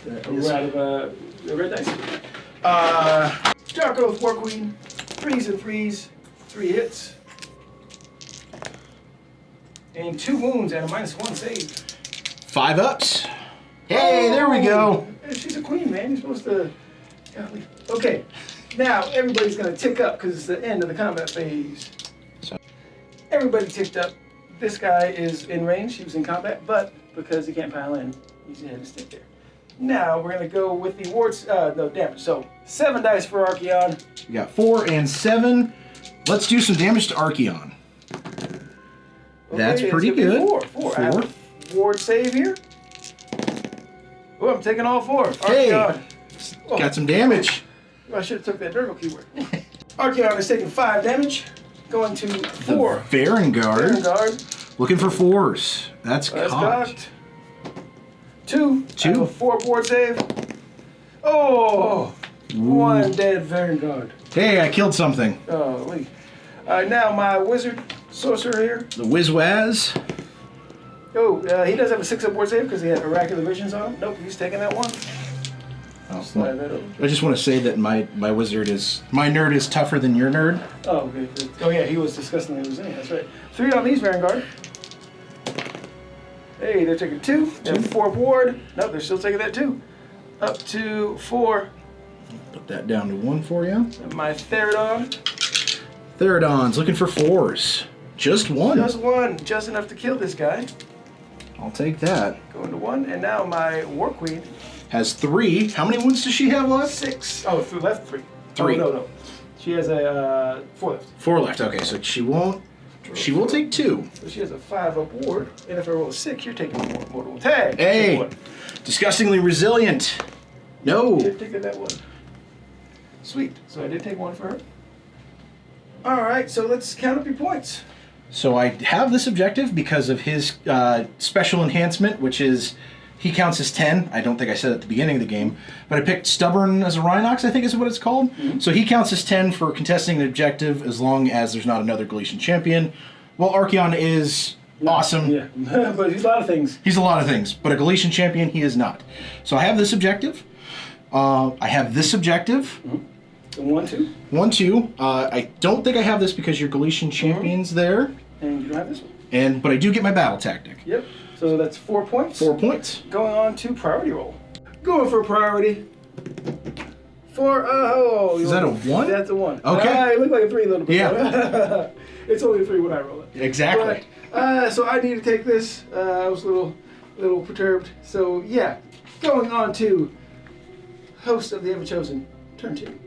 We're out of the red dice. Dark Oath War Queen. 3s and 3s. 3 hits. And 2 wounds and a -1 save. 5 ups. Hey, there we go. She's a queen, man. You're supposed to. Golly. Okay. Now everybody's gonna tick up because it's the end of the combat phase. So. Everybody ticked up. This guy is in range. He was in combat, but because he can't pile in, he's gonna have to stick there. Now we're gonna go with the wards. No damage. So 7 dice for Archeon. We got 4 and 7. Let's do some damage to Archeon. That's pretty good. 4. I have a ward save here. Oh, I'm taking all 4. Hey, Archeon. got some damage. I should have took that Nurgle keyword. Archeon is taking 5 damage. Going to 4. The Varengard. Vanguard. Looking for 4s. That's That's cocked. cocked. 2. 2. I have a 4 board save. Oh! Ooh. 1 dead Vanguard. Hey, I killed something. Oh, wait. Now my wizard sorcerer here. The Wizwaz. Oh, he does have a 6-up board save because he had oracular visions on him. Nope, he's taking that 1. Oh, Slide that over. I just want to say that my nerd is tougher than your nerd. Oh, okay. Oh, yeah, he was disgustingly resilient. That's right. 3 on these Vanguard. Hey, they're taking 2. They have 4 ward. Nope, they're still taking that 2. Up to 4. Put that down to 1 for you. And my Therodon. Therodon's looking for 4s. Just one. Just one. Just enough to kill this guy. I'll take that. Going to 1. And now my War Queen Has 3. How many wounds does she have left? 6. Oh, left 3. 3. Oh, no. She has a 4 left. 4 left. Okay, so she won't. She will take 2. So she has a 5 up ward. And if I roll a 6, you're taking a mortal tag. Hey! Disgustingly resilient. No. Did take that 1. Sweet. So I did take 1 for her. Alright, so let's count up your points. So I have this objective because of his special enhancement, which is he counts as 10. I don't think I said it at the beginning of the game, but I picked Stubborn as a Rhinox, I think is what it's called. Mm-hmm. So he counts as 10 for contesting an objective as long as there's not another Galician champion. Well, Archeon is awesome. Yeah, but he's a lot of things. He's a lot of things, but a Galician champion he is not. So I have this objective. I have this objective. Mm-hmm. 1, 2. 1, 2. I don't think I have this because your Galician champion's there. And you don't have this one. But I do get my battle tactic. Yep. So that's 4 points. 4 points. Going on to priority roll. Going for priority. Is that a 1? That's a 1. Okay. It looked like a 3 a little bit. Yeah. It's only a 3 when I roll it. Exactly. But, so I need to take this. I was a little perturbed. So yeah. Going on to host of the Ever Chosen, turn 2.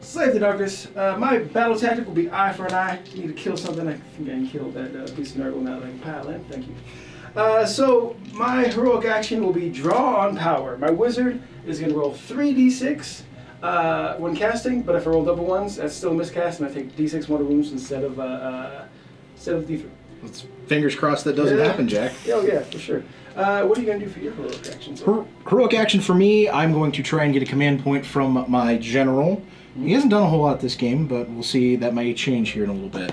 Slave the Darkness. My battle tactic will be eye for an eye. I need to kill something. I think I can kill that beast of Nurgle now that I can pile in. Thank you. So my heroic action will be draw on power. My wizard is going to roll 3d6 when casting, but if I roll double ones, that's still a miscast, and I take d6 mortal wounds instead of d3. Let's fingers crossed that doesn't happen, Jack. Oh yeah, for sure. What are you going to do for your heroic action? Heroic action for me, I'm going to try and get a command point from my general. He hasn't done a whole lot this game, but we'll see. That may change here in a little bit.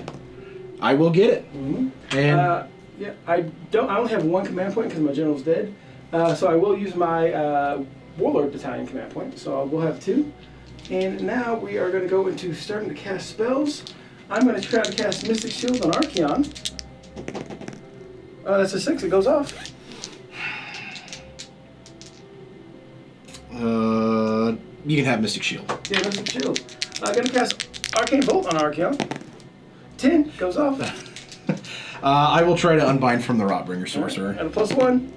I will get it. Mm-hmm. And yeah, I only have 1 command point because my general's dead. So I will use my Warlord Battalion command point. So I will have 2. And now we are going to go into starting to cast spells. I'm going to try to cast Mystic Shield on Archeon. That's a 6. It goes off. You can have Mystic Shield. Yeah, Mystic Shield. I'm going to cast Arcane Bolt on Archeon. 10 goes off. I will try to unbind from the Rotbringer Sorcerer. And a +1.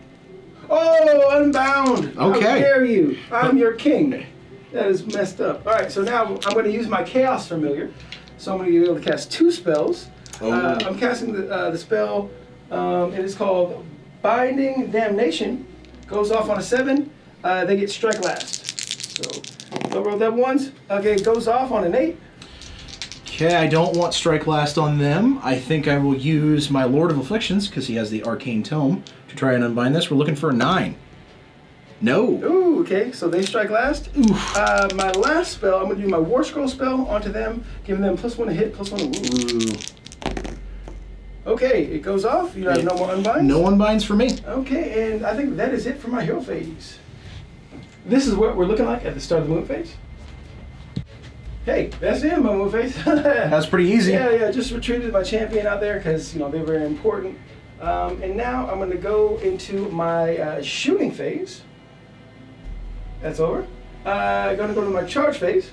Oh, Unbound! Okay. How dare you? I'm your king. That is messed up. All right, so now I'm going to use my Chaos Familiar. So I'm going to be able to cast 2 spells. Oh. I'm casting the spell. It is called Binding Damnation. Goes off on a 7. They get Strike Last. So I'll roll that once. Okay, it goes off on an 8. Okay, I don't want Strike Last on them. I think I will use my Lord of Afflictions, because he has the Arcane Tome, to try and unbind this. We're looking for a 9. No. Ooh, okay, so they strike last. Oof. My last spell, I'm going to do my War Scroll spell onto them, giving them +1 to hit, +1 to wound. Okay, it goes off. You have no more unbinds? No unbinds for me. Okay, and I think that is it for my hero phase. This is what we're looking like at the start of the moon phase. Hey, that's the end of my moon phase. That's pretty easy. Yeah, just retreated my champion out there because, they're very important. And now I'm going to go into my shooting phase. That's over. I'm going to go to my charge phase.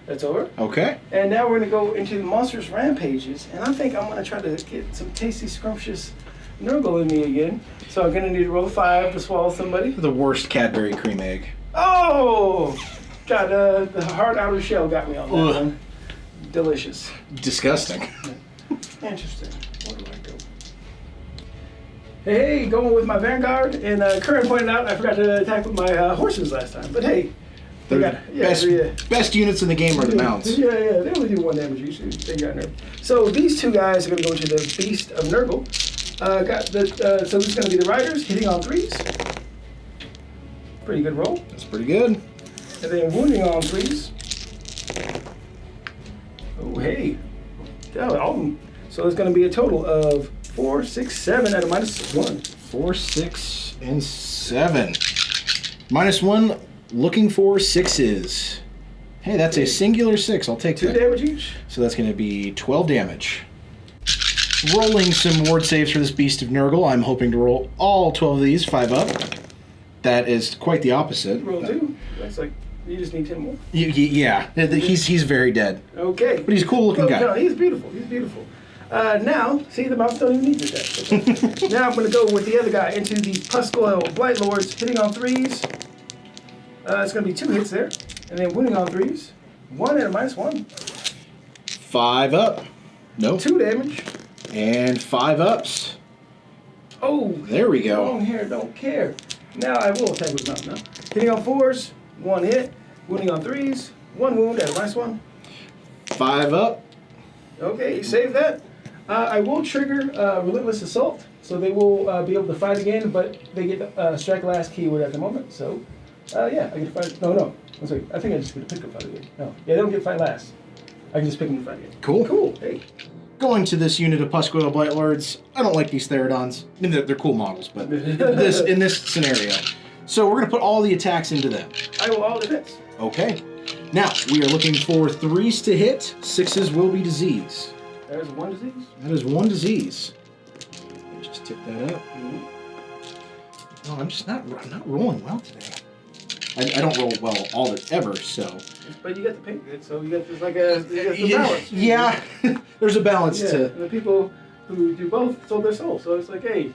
That's over. Okay. And now we're going to go into the monstrous rampages. And I think I'm going to try to get some tasty, scrumptious Nurgle in me again. So I'm going to need to roll a 5 to swallow somebody. The worst Cadbury cream egg. Oh! God, the hard outer shell got me on that one. Delicious. Disgusting. Interesting. Where do I go? Hey, going with my Vanguard. And Curran pointed out I forgot to attack with my horses last time. But hey, they got best units in the game are the mounts. Yeah, they only do 1 damage usually. They got nerfed. So these 2 guys are going to go into the Beast of Nurgle. So this is going to be the Riders hitting on 3s. Pretty good roll. That's pretty good. And then wounding on 3s. Oh, hey. So it's going to be a total of 4, 6, 7 at a -1. 4, 6, and 7. -1, looking for 6s. Hey, that's a singular 6. I'll take 2 that. damage each. So that's going to be 12 damage. Rolling some ward saves for this Beast of Nurgle. I'm hoping to roll all 12 of these, 5 up. That is quite the opposite. Roll 2. That's like You just need 10 more. Yeah, he's very dead. Okay. But he's a cool looking guy. No, he's beautiful. He's beautiful. Now, see, the mouse don't even need your deck. Okay. Now I'm going to go with the other guy into the Puscoil Blight Lords, hitting on 3s. It's going to be 2 hits there. And then wounding on 3s. 1 and a -1. 5 up. Nope. 2 damage. And 5 ups. Oh, there we go. Long hair don't care. Now I will attack with the mouse now. Hitting on 4s, 1 hit. Wounding on 3s, 1 wound at a -1. 5 up. Okay, you saved that. I will trigger Relentless Assault, so they will be able to fight again, but they get strike last keyword at the moment. So, yeah, I get to fight. No. Let's wait. I think I just get to pick up fight again. No, yeah, they don't get fight last. I can just pick them to fight again. Cool. Hey. Going to this unit of Puscoil Blight Lords, I don't like these Therodons. I mean, they're cool models, but in this scenario. So we're going to put all the attacks into them. I will all defense. Okay. Now, we are looking for 3s to hit. 6s will be disease. There's 1 disease. That is 1 disease. Let's just tip that up. No, I'm not rolling well today. I don't roll well ever, so. But you got the pink good, so you got this like a balance. Yeah, there's a balance to. The people who do both sold their soul, so it's like, hey.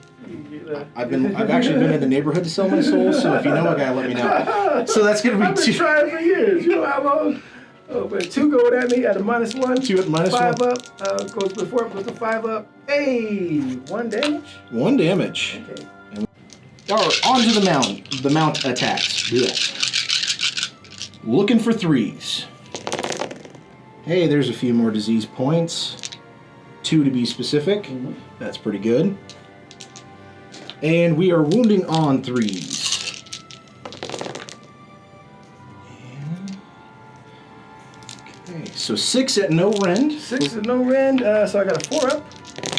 I've actually been in the neighborhood to sell my soul, so if you know a guy, let me know. So that's gonna be I've been trying for years. You know how long? Oh, but 2 going at me at a -1. 2 at -1. 5 up. Goes before it, goes to 5 up. Hey, 1 damage. 1 damage. Okay. Alright, on to the mount attacks. Yeah. Looking for 3s. Hey, there's a few more disease points. 2 to be specific. Mm-hmm. That's pretty good. And we are wounding on 3s. Okay, so 6 at no rend. 6 at no rend, so I got a 4 up.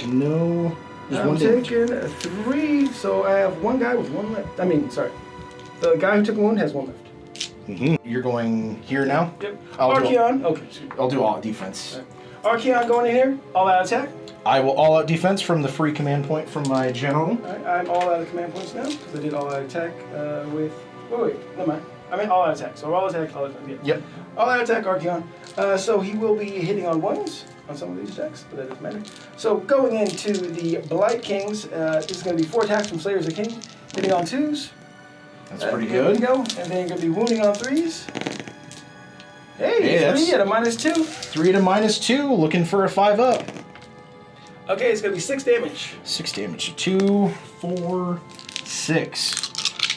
No. I'm taking a 3, so I have 1 guy with 1 left. The guy who took a wound has 1 left. You're going here now? Yep. Archeon. Okay. I'll do all defense. Right. Archeon going in here. All out attack. I will all out defense from the free command point from my general. Alright, I'm all out of command points now because I did all out attack with. Wait, never mind. I meant all out attack. So all attack, all out attack. Yeah. Yep. All out attack, Archeon. So he will be hitting on 1s on some of these attacks, but that doesn't matter. So going into the Blight Kings, this is going to be 4 attacks from Slayers of King, hitting on 2s. That's pretty good. There we go. And then you're going to be wounding on 3s. Hey, 3 at a -2. 3 to -2, looking for a 5 up. Okay, it's going to be 6 damage. 6 damage. 2, 4, 6.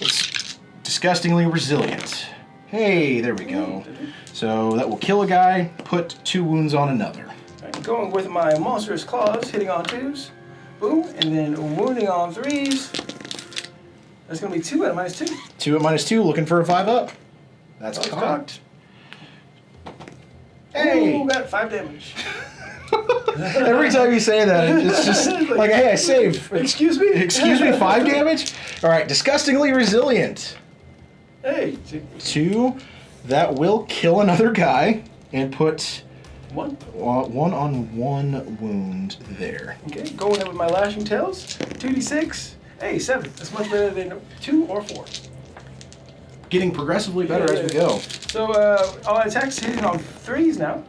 It's disgustingly resilient. Hey, there we go. So that will kill a guy, put 2 wounds on another. Right, going with my Monstrous Claws, hitting on 2s. Boom. And then wounding on 3s. That's going to be 2 at a -2. 2 at -2, looking for a 5 up. That's cocked. Hey! Ooh, got 5 damage. Every time you say that, it's just like, hey, I saved. Excuse me? Excuse me, 5 damage? Alright, disgustingly resilient. Hey. 2, that will kill another guy and put 1. 1 on 1 wound there. Okay, going in with my Lashing Tails. 2d6. Hey, 7. That's much better than 2 or 4. Getting progressively better as we go. So, all attacks hitting on 3s now.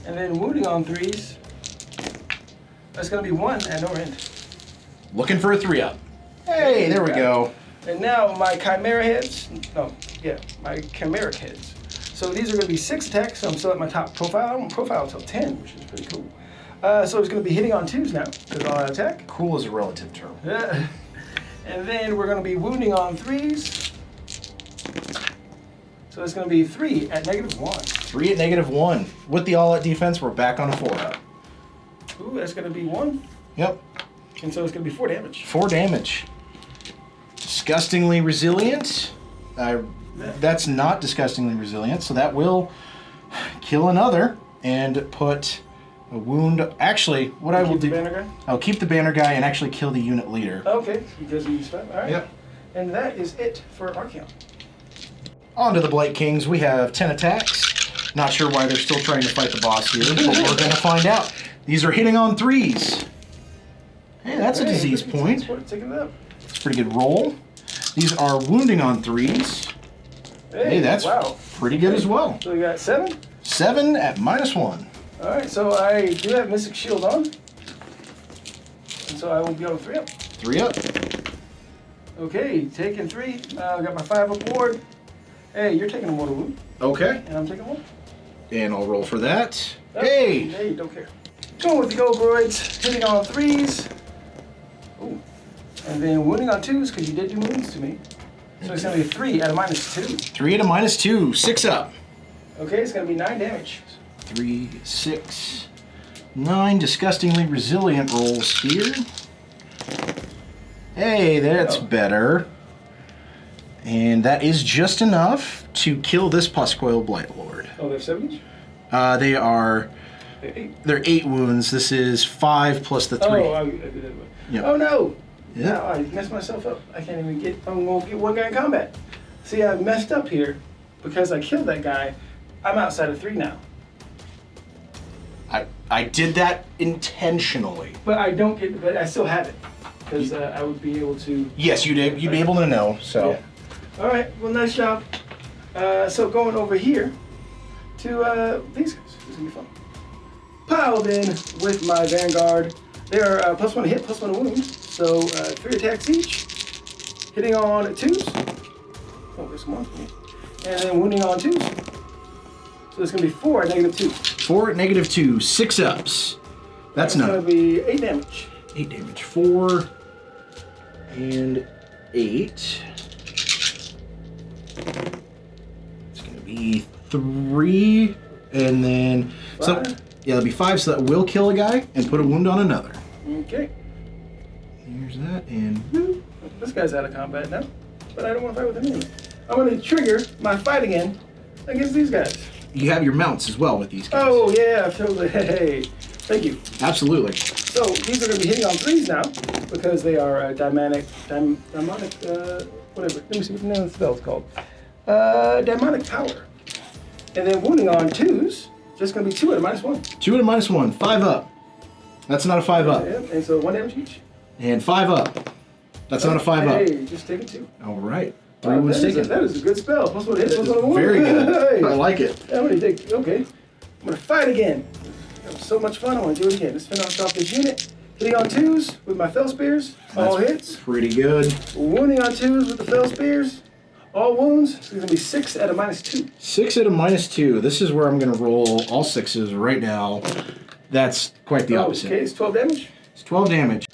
And then wounding on 3s. That's going to be 1 at no end. Looking for a 3 up. Hey, there we go. And now my Chimera heads. My Chimeric heads. So these are going to be 6 attacks. So I'm still at my top profile. I don't profile until 10, which is pretty cool. So it's going to be hitting on 2s now, because all out attack. Cool is a relative term. And then we're going to be wounding on 3s. So it's going to be 3 at -1. 3 at -1. With the all-out defense, we're back on a 4 up. Ooh, that's going to be 1. Yep. And so it's going to be 4 damage. 4 damage. Disgustingly resilient. That's not disgustingly resilient, so that will kill another and put a wound. Actually, what I will do, I'll keep the banner guy and actually kill the unit leader. Okay, because he's fine. All right. Yep. And that is it for Archeon. On to the Blight Kings. We have 10 attacks. Not sure why they're still trying to fight the boss here, but we're going to find out. These are hitting on 3s. Hey, that's a disease point. Taking it up. It's a pretty good roll. These are wounding on 3s. Hey, that's wow. pretty good as well. So we got 7? 7 at -1. Alright, so I do have Mystic Shield on. And so I will be on 3 up. 3 up. Okay, taking 3. I got my 5 up ward. Hey, you're taking a mortal wound. Okay. And I'm taking 1. And I'll roll for that. Oh, Hey! Hey, don't care. Going with the Ogroids, hitting on 3s. Ooh. And then wounding on 2s, because you did do wounds to me. So it's going to be 3 at a -2. 3 at a -2. 6 up. Okay, it's going to be 9 damage. 3, 6, 9. Disgustingly resilient rolls here. Hey, that's better. And that is just enough to kill this Puscoil Blightlord. Oh, they have 7 each? They are... They're 8. They're 8 wounds. This is 5 plus the 3. Oh, I did that one. Yep. Oh no! Yeah. Now I messed myself up. I can't even get. I'm gonna get one guy in combat. See, I messed up here because I killed that guy. I'm outside of 3 now. I did that intentionally. But I don't get. But I still have it because I would be able to. Yes, you'd be able to know. So. Yeah. All right. Well, nice job. So going over here to these guys. This is gonna be fun. Piled in with my Vanguard. They are +1 hit, +1 wound. So 3 attacks each. Hitting on 2s. Oh, there's some more for me. And then wounding on 2s. So it's going to be 4 at -2. 4 at -2. 6 ups. That's going not. to be 8 damage. 8 damage. 4 and 8. It's going to be 3 and then. 5. So, yeah, it'll be 5, so that will kill a guy and put a wound on another. Okay. Here's that, and woo. This guy's out of combat now. But I don't want to fight with him anyway. I'm going to trigger my fight again against these guys. You have your mounts as well with these guys. Oh, yeah, totally. Hey, thank you. Absolutely. So these are going to be hitting on 3s now because they are demonic, whatever. Let me see what the name of the spell is called. Demonic power. And then wounding on 2s, just going to be 2 at a -1. 2 at a -1. 5 up. That's not a 5 up. Yeah, and so 1 damage each. And 5 up. That's not a 5 up. Hey, just take it 2. All right. 3 Wow, wounds taken. that is a good spell. +1 hit, +1 wound. Very good. Hey. I like it. How many take? Okay. I'm going to fight again. That was so much fun. I want to do it again. Let's finish off this unit. Hitting on 2s with my Fell Spears. All That's hits. pretty good. Wounding on 2s with the Fell Spears. All wounds. So it's going to be 6 at a -2. 6 at a -2. This is where I'm going to roll all 6s right now. That's quite the opposite. Okay, it's 12 damage. It's 12 damage.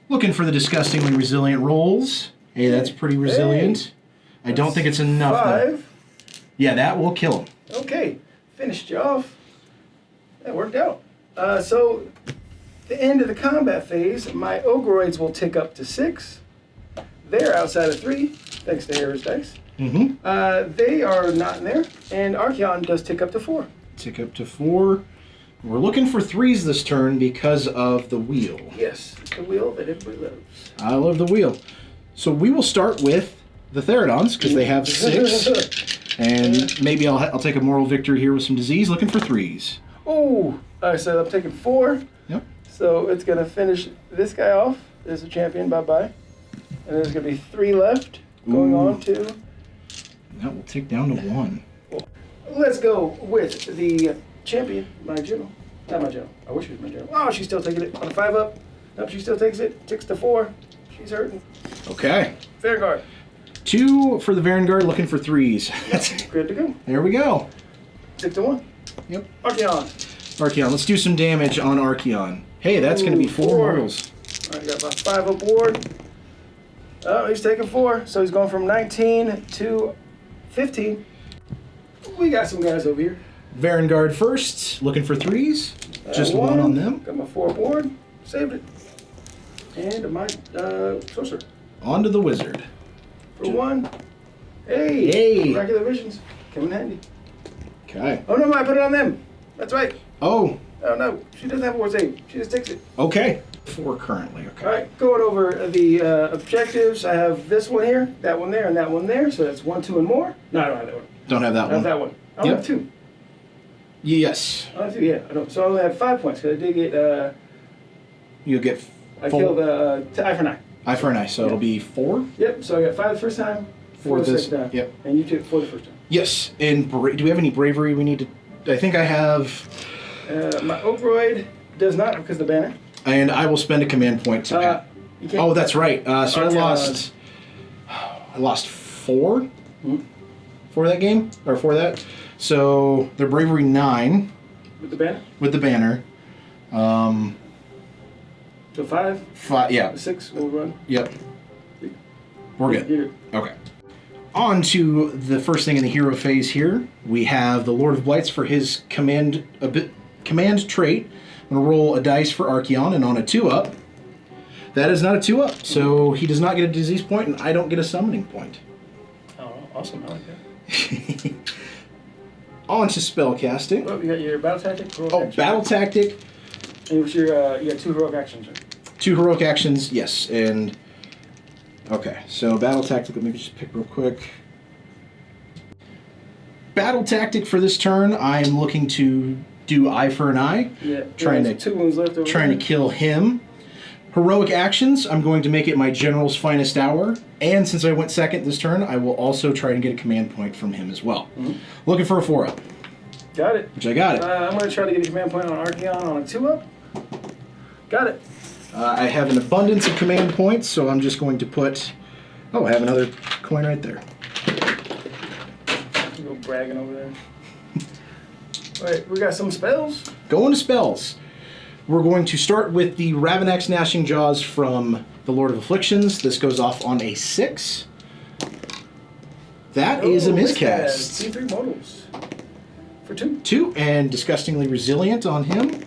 Looking for the disgustingly resilient rolls. Hey, that's pretty resilient. I don't think it's enough. 5. Yeah, that will kill him. Okay, finished you off. That worked out. So, the end of the combat phase, my Ogroids will tick up to 6. They're outside of 3, thanks to Harris Dice. Mm-hmm. They are not in there, and Archeon does tick up to 4. Tick up to 4. We're looking for 3s this turn because of the wheel. Yes, the wheel that everybody loves. I love the wheel. So we will start with the Therodons because they have 6. And maybe I'll take a moral victory here with some disease. Looking for 3s. Oh, so I'm taking 4. Yep. So it's going to finish this guy off. There's a champion, bye-bye. And there's going to be 3 left, going on to... That will tick down to 1. Let's go with the champion, my general. Not my general. I wish she was my general. Oh, she's still taking it on a 5 up. Nope, she still takes it. Ticks to 4. She's hurting. Okay. Vanguard. 2 for the Vanguard, looking for 3s. Good to go. There we go. Tick to 1. Yep. Archeon. Archeon. Let's do some damage on Archeon. Hey, that's going to be 4 mortals. All right, got my 5 up ward. Oh, he's taking 4. So he's going from 19 to 15. We got some guys over here. Vanguard first, looking for 3s. Just 1 on them. Got my 4 board. Saved it. And my sorcerer. On to the wizard. For 1. Hey! Hey! Regular visions. Come in handy. Okay. Oh no, I put it on them. That's right. Oh, Oh no, she doesn't have a ward save. She just takes it. okay. 4 currently, okay. Alright, going over the objectives. I have this one here, that one there, and that one there. So that's 1, 2, and more. No, I don't have that one. Don't have that I one. have that one. I only Yep. have 2. Yes. I have 2, yeah. I don't. So I only have 5 points because I did get. You'll get I 4. killed Eye for an Eye. Eye for an eye, so it'll be 4. Yep. So I got 5 the first time. for the this. second time. Yep. And you took 4 the first time. Yes. And do we have any bravery we need to... I think I have... My Ogroid does not because of the banner. And I will spend a command point to add. You can't. Oh, that's right. So I Archeon. lost 4 for that game, or for that. So they're bravery 9 With the banner? with the banner. So 5? 5, yeah. 6 will run. Yep. We're good. You're good. Okay. On to the first thing in the hero phase here. We have the Lord of Blights for his command trait. I'm going to roll a dice for Archeon, and on a 2-up, that is not a 2-up, so he does not get a disease point, and I don't get a summoning point. Oh, awesome. I like that. On to spell casting. Oh, you got your battle tactic. Heroic Oh, action. battle tactic. And what's your, you got 2 heroic actions, right? 2 heroic actions, yes, and... Okay, so battle tactic, let me just pick real quick. Battle tactic for this turn, I am looking to do eye for an eye. Yeah. Trying there's to 2 wounds left over trying to there. kill him. Heroic actions, I'm going to make it my general's finest hour. And since I went second this turn, I will also try and get a command point from him as well. Looking for a 4-up, Got it. which I got it. I'm going to try to get a command point on Archeon on a 2-up. Got it. I have an abundance of command points, so I'm just going to put... Oh, I have another coin right there. You go bragging over there. Alright, we got some spells. Going to spells. We're going to start with the Ravenax Gnashing Jaws from the Lord of Afflictions. This goes off on a 6. That is a miscast. C3 modals. For 2. 2, and Disgustingly Resilient on him.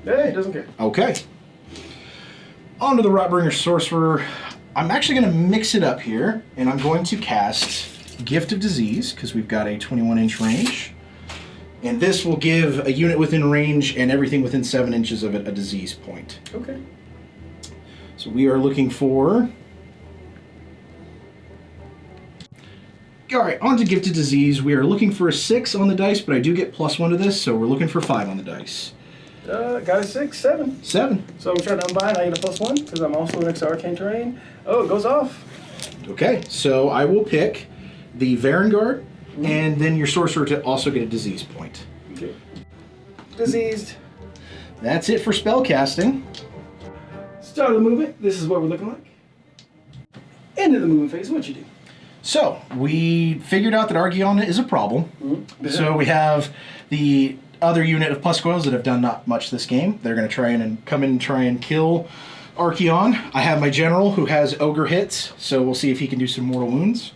Hey, doesn't care. Okay. On to the Rotbringer Sorcerer. I'm actually going to mix it up here, and I'm going to cast Gift of Disease, because we've got a 21-inch range. And this will give a unit within range and everything within 7 inches of it a disease point. Okay. So we are looking for... Alright, on to Gift of Disease. We are looking for a 6 on the dice, but I do get +1 to this, so we're looking for 5 on the dice. Got a 6, 7. 7. So I'm trying to unbind. I get a +1 because I'm also next to Arcane Terrain. Oh, it goes off. Okay, so I will pick the Varangard, and then your sorcerer to also get a disease point. Okay. Diseased. That's it for spell casting. Start of the movement. This is what we're looking like. End of the movement phase. What'd you do? So, we figured out that Archeon is a problem. So we have the other unit of Puscoils that have done not much this game. They're going to try and come in and try and kill Archeon. I have my general who has ogre hits, so we'll see if he can do some mortal wounds.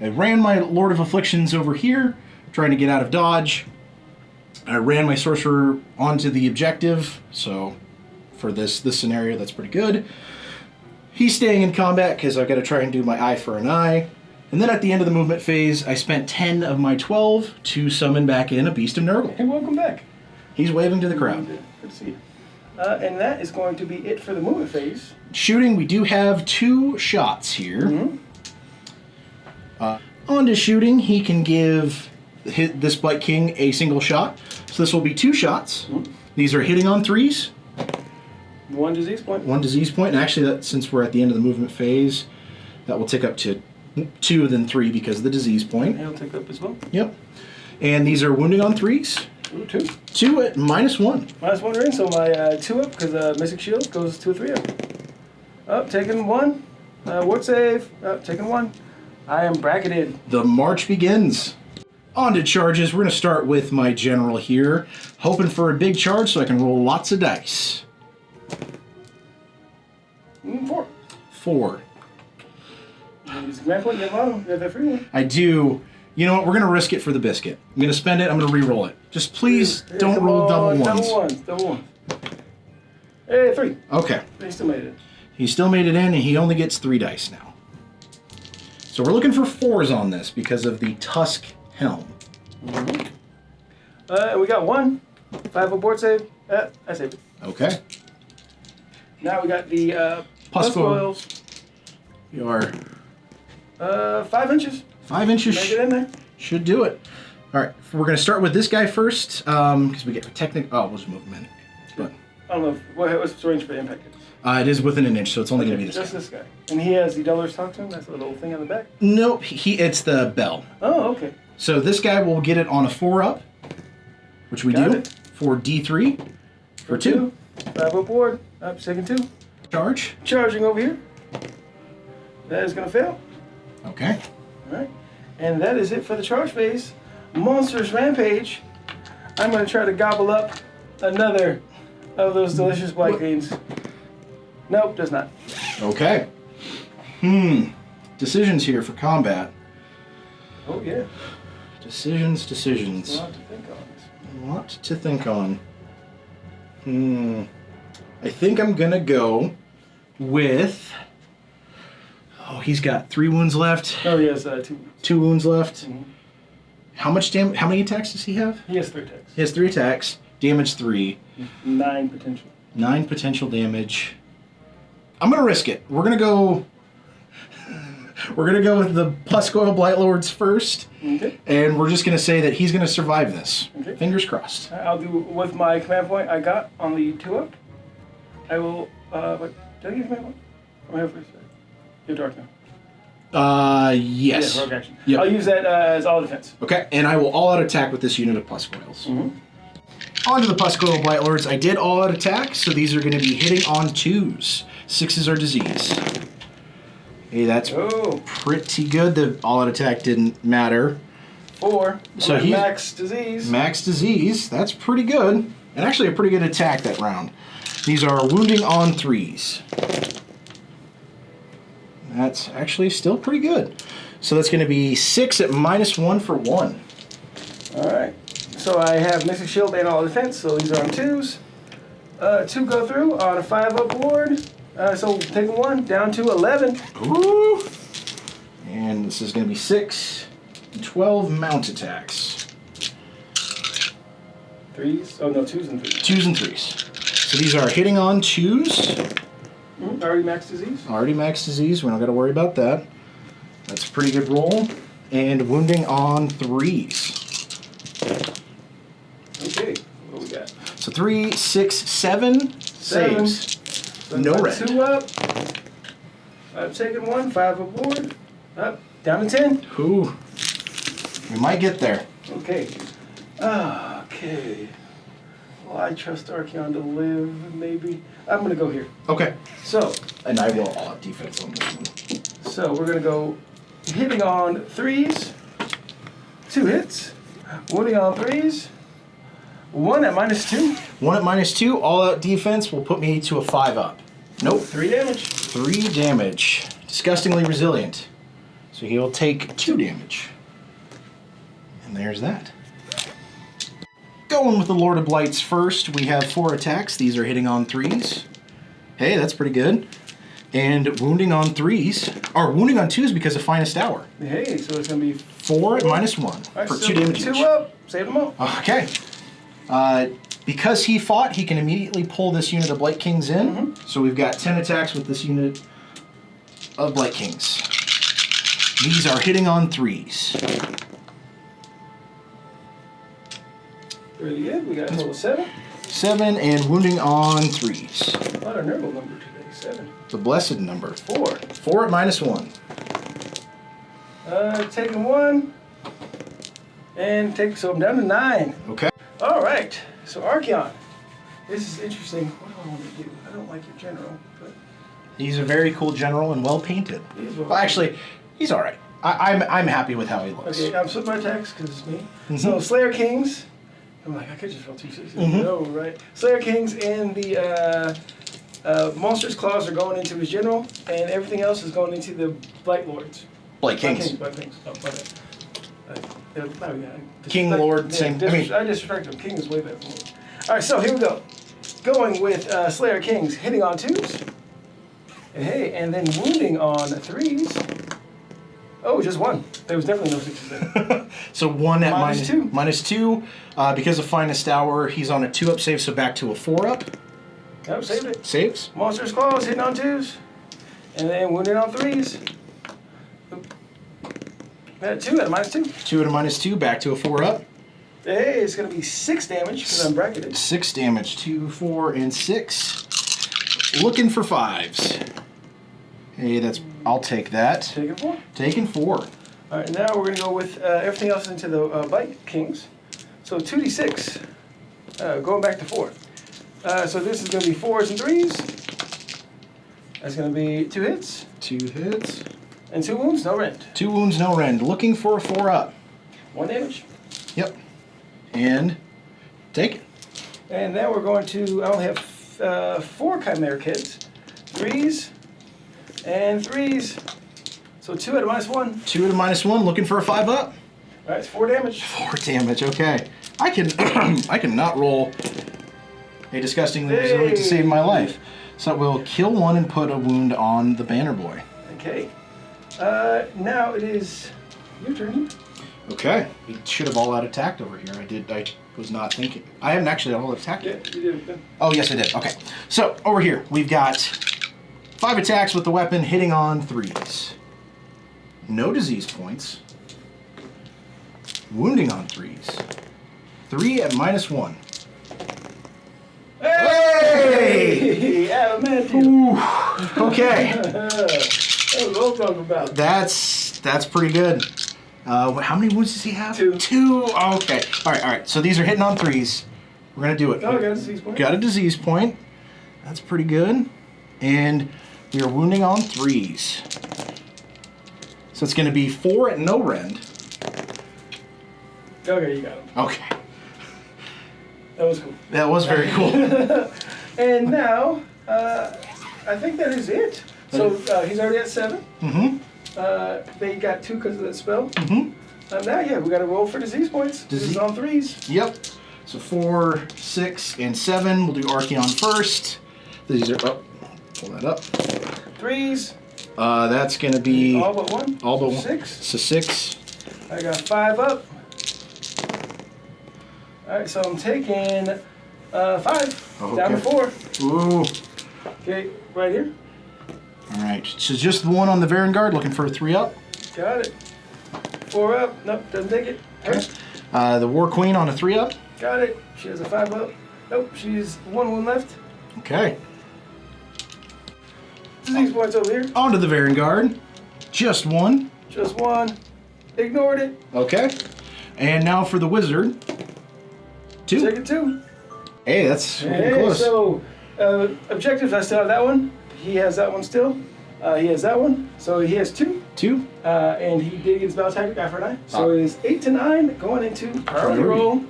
I ran my Lord of Afflictions over here, trying to get out of dodge. I ran my sorcerer onto the objective, so for this scenario, that's pretty good. He's staying in combat because I've got to try and do my eye for an eye. And then at the end of the movement phase, I spent 10 of my 12 to summon back in a Beast of Nurgle. Hey, welcome back. He's waving to the crowd. Good to see you. And that is going to be it for the movement phase. Shooting, we do have 2 shots here. On to shooting, he can give this Blight King a single shot. So this will be 2 shots. These are hitting on 3s. 1 disease point. 1 disease point, and actually, that, since we're at the end of the movement phase, that will tick up to 2 then 3 because of the disease point. He'll take up as well. Yep. And these are wounding on 3s. Ooh, 2. 2 at -1. -1 ring, so my 2 up because Mystic Shield goes to a 3 up. Up, taking 1. Ward save. Up, taking 1. I am bracketed. The march begins. On to charges. We're going to start with my general here, hoping for a big charge so I can roll lots of dice. 4. 4. Use command point, you have a lot of them. You have that free one. I do. You know what? We're going to risk it for the biscuit. I'm going to spend it. I'm going to re-roll it. Just please don't Come roll double on, ones. Double ones. Hey, 3. Okay. He still made it. He still made it in, and he only gets 3 dice now. So we're looking for 4s on this because of the Tusk Helm. And we got 1. 5 aboard save. I saved it. Okay. Now we got the Puscoil. Puscoils. Your 5 inches. 5 inches Make it in there. should do it. All right, we're going to start with this guy first because we get technical. Oh, we'll just move him in. But I don't know. What's the range for the impact? It is within an inch, so it's only going to be this just guy. this guy. And he has the Dullar's Talk to him? That's the little thing on the back? Nope, it's the bell. Oh, okay. So this guy will get it on a 4-up, which we Got do, it. for D3, for 2. 5 up board. Up, second 2. Charge. Charging over here. That is going to fail. Okay. All right. And that is it for the charge phase. Monsters Rampage. I'm going to try to gobble up another of those delicious black beans. Nope, does not. Okay. Decisions here for combat. Oh, yeah. Decisions. A lot to think on. A lot to think on. I think I'm going to go with... Oh, he's got 3 wounds left. Oh, he has 2 wounds. 2 wounds left. Mhm. How many attacks does he have? He has 3 attacks. He has 3 attacks. Damage 3. 9 potential. 9 potential damage. I'm gonna risk it. We're gonna go with the Puscoil Blightlords first. Okay. And we're just gonna say that he's gonna survive this. Okay. Fingers crossed. I'll do with my command point I got on the 2-up. I will. What? Did I give command point? I'm here first. You're dark now. Yes. Yeah, rogue action. Yep. I'll use that as all defense. Okay, and I will all-out attack with this unit of Puscoils. On to the Puscoil Blightlords. I did all-out attack, so these are going to be hitting on 2s. 6s are disease. Hey, that's pretty good. The all-out attack didn't matter. 4. So he's max disease. Max disease. That's pretty good. And actually a pretty good attack that round. These are wounding on 3s. That's actually still pretty good. So that's going to be 6 at -1 for 1. All right. So I have Mystic Shield and all defense, so these are on 2s. 2 go through on a 5-up board. So taking 1 down to 11. Ooh. And this is going to be 6 and 12 mount attacks. 3s. Oh no, 2s and 3s. 2s and 3s. So these are hitting on 2s. Already max disease. Already max disease. We don't got to worry about that. That's a pretty good roll. And wounding on 3s. Okay. What we got? So 3, 6, 7 saves. So No got red. 2 up. I'm taking 1. 5 up board. Up. Down to 10. Ooh. We might get there. Okay. Okay. Well, I trust Archeon to live, maybe. I'm going to go here. Okay. So, And I will all defense on this one. so we're going to go hitting on 3s. 2 hits. Wounding on 3s. 1 at -2. 1 at -2. All out defense will put me to a 5-up. Nope. 3 damage. 3 damage. Disgustingly resilient. So he'll take 2 damage. And there's that. Going with the Lord of Blights first, we have 4 attacks. These are hitting on 3s. Hey, that's pretty good. And wounding on 3s, or wounding on 2s because of Finest Hour. Hey, so it's going to be 4 at -1 right, for so 2 damage 2 each. up. Save them all. Okay. Because he fought, he can immediately pull this unit of Blight Kings in. So we've got 10 attacks with this unit of Blight Kings. These are hitting on 3s. Really good. We got a total of 7. 7 and wounding on 3s. A lot of Nurgle number today. 7. The blessed number. 4. 4 at -1. Taking 1. And so I'm down to 9. Okay. All right. So Archeon. This is interesting. What do I want to do? I don't like your general, but He's a very cool general and well painted. he is well. Well, actually, he's all right. I'm happy with how he looks. Okay, I'm flipping my attacks because it's me. So Slayer Kings. I'm like, I could just roll 2 6s. No, right? Slayer Kings and the Monstrous Claws are going into his general, and everything else is going into the Blight Lords. Blight Kings. Blight Kings. Oh, my bad. King, Lord, same. I disrespect him. King is way better than Lord. All right, so here we go. Going with Slayer Kings, hitting on 2s. And hey, and then wounding on 3s. Oh, just 1. There was definitely no 6s there. So 1 at -2. -2. Because of Finest Hour, he's on a 2-up save, so back to a 4-up. Nope, saved it. Saves. Monstrous Claws hitting on 2s. And then wounding on 3s. At 2 at a -2. 2 at a -2, back to a 4-up. Hey, it's going to be 6 damage because I'm bracketed. 6 damage. 2, 4, and 6. looking for 5s. Hey, I'll take that. Taking 4. Taking 4. All right, now we're going to go with everything else into the Bite Kings. So 2d6, going back to 4. So this is going to be 4s and 3s. That's going to be 2 hits. 2 hits. And 2 wounds, no rend. 2 wounds, no rend. Looking for a 4-up. 1 damage. Yep. And take it. And then we're going to, I only have 4 Chimera kids. 3s and 3s. So 2 at a -1. 2 at a -1, looking for a 5-up. All right, it's 4 damage. 4 damage, okay. I can I cannot roll a disgustingly resilient to save my life. So we'll kill 1 and put a wound on the banner boy. Okay. Now it is your turn. Okay. We should have all out attacked over here. I was not thinking. I haven't actually all attacked Yeah, yet. you did. Oh, yes, I did. Okay. So over here, we've got 5 attacks with the weapon hitting on 3s. No disease points. Wounding on 3s. 3 at -1. Hey! Adamantium. Ooh. Okay. That's what I'm talking about. That's pretty good. How many wounds does he have? 2. 2. Okay. All right. So these are hitting on 3s. We're gonna do it. Oh, got a disease point. Got a disease point. That's pretty good. And we are wounding on 3s. So it's gonna be 4 at no rend. Okay, you got him. Okay. That was cool. That was very cool. And now, I think that is it. So he's already at 7. Mm-hmm. They got 2 because of that spell. Mm-hmm. Now, yeah, we got to roll for disease points. This is on 3s. Yep. So 4, 6, and 7. We'll do Archeon first. These are pull that up. 3s. That's gonna be All but 1. all but 1. 6. So 6. I got 5 up. All right, so I'm taking 5 down to 4. Ooh. Okay, right here. All right. So just the one on the Varangard, looking for a 3-up. Got it. 4 up. Nope, doesn't take it. Okay. The War Queen on a 3-up. Got it. She has a 5 up. Nope, she's 1 wound left. Okay. Disease points over here. Onto the Varangard. Just 1. Just 1. Ignored it. Okay. And now for the Wizard. 2. Take it 2. Hey, that's Hey, close. so objectives, I still have that one. He has that one still. He has that one. So he has 2. 2. And he did get his battle tactic eye for 9. So it is 8 to 9 going into priority Priority. roll.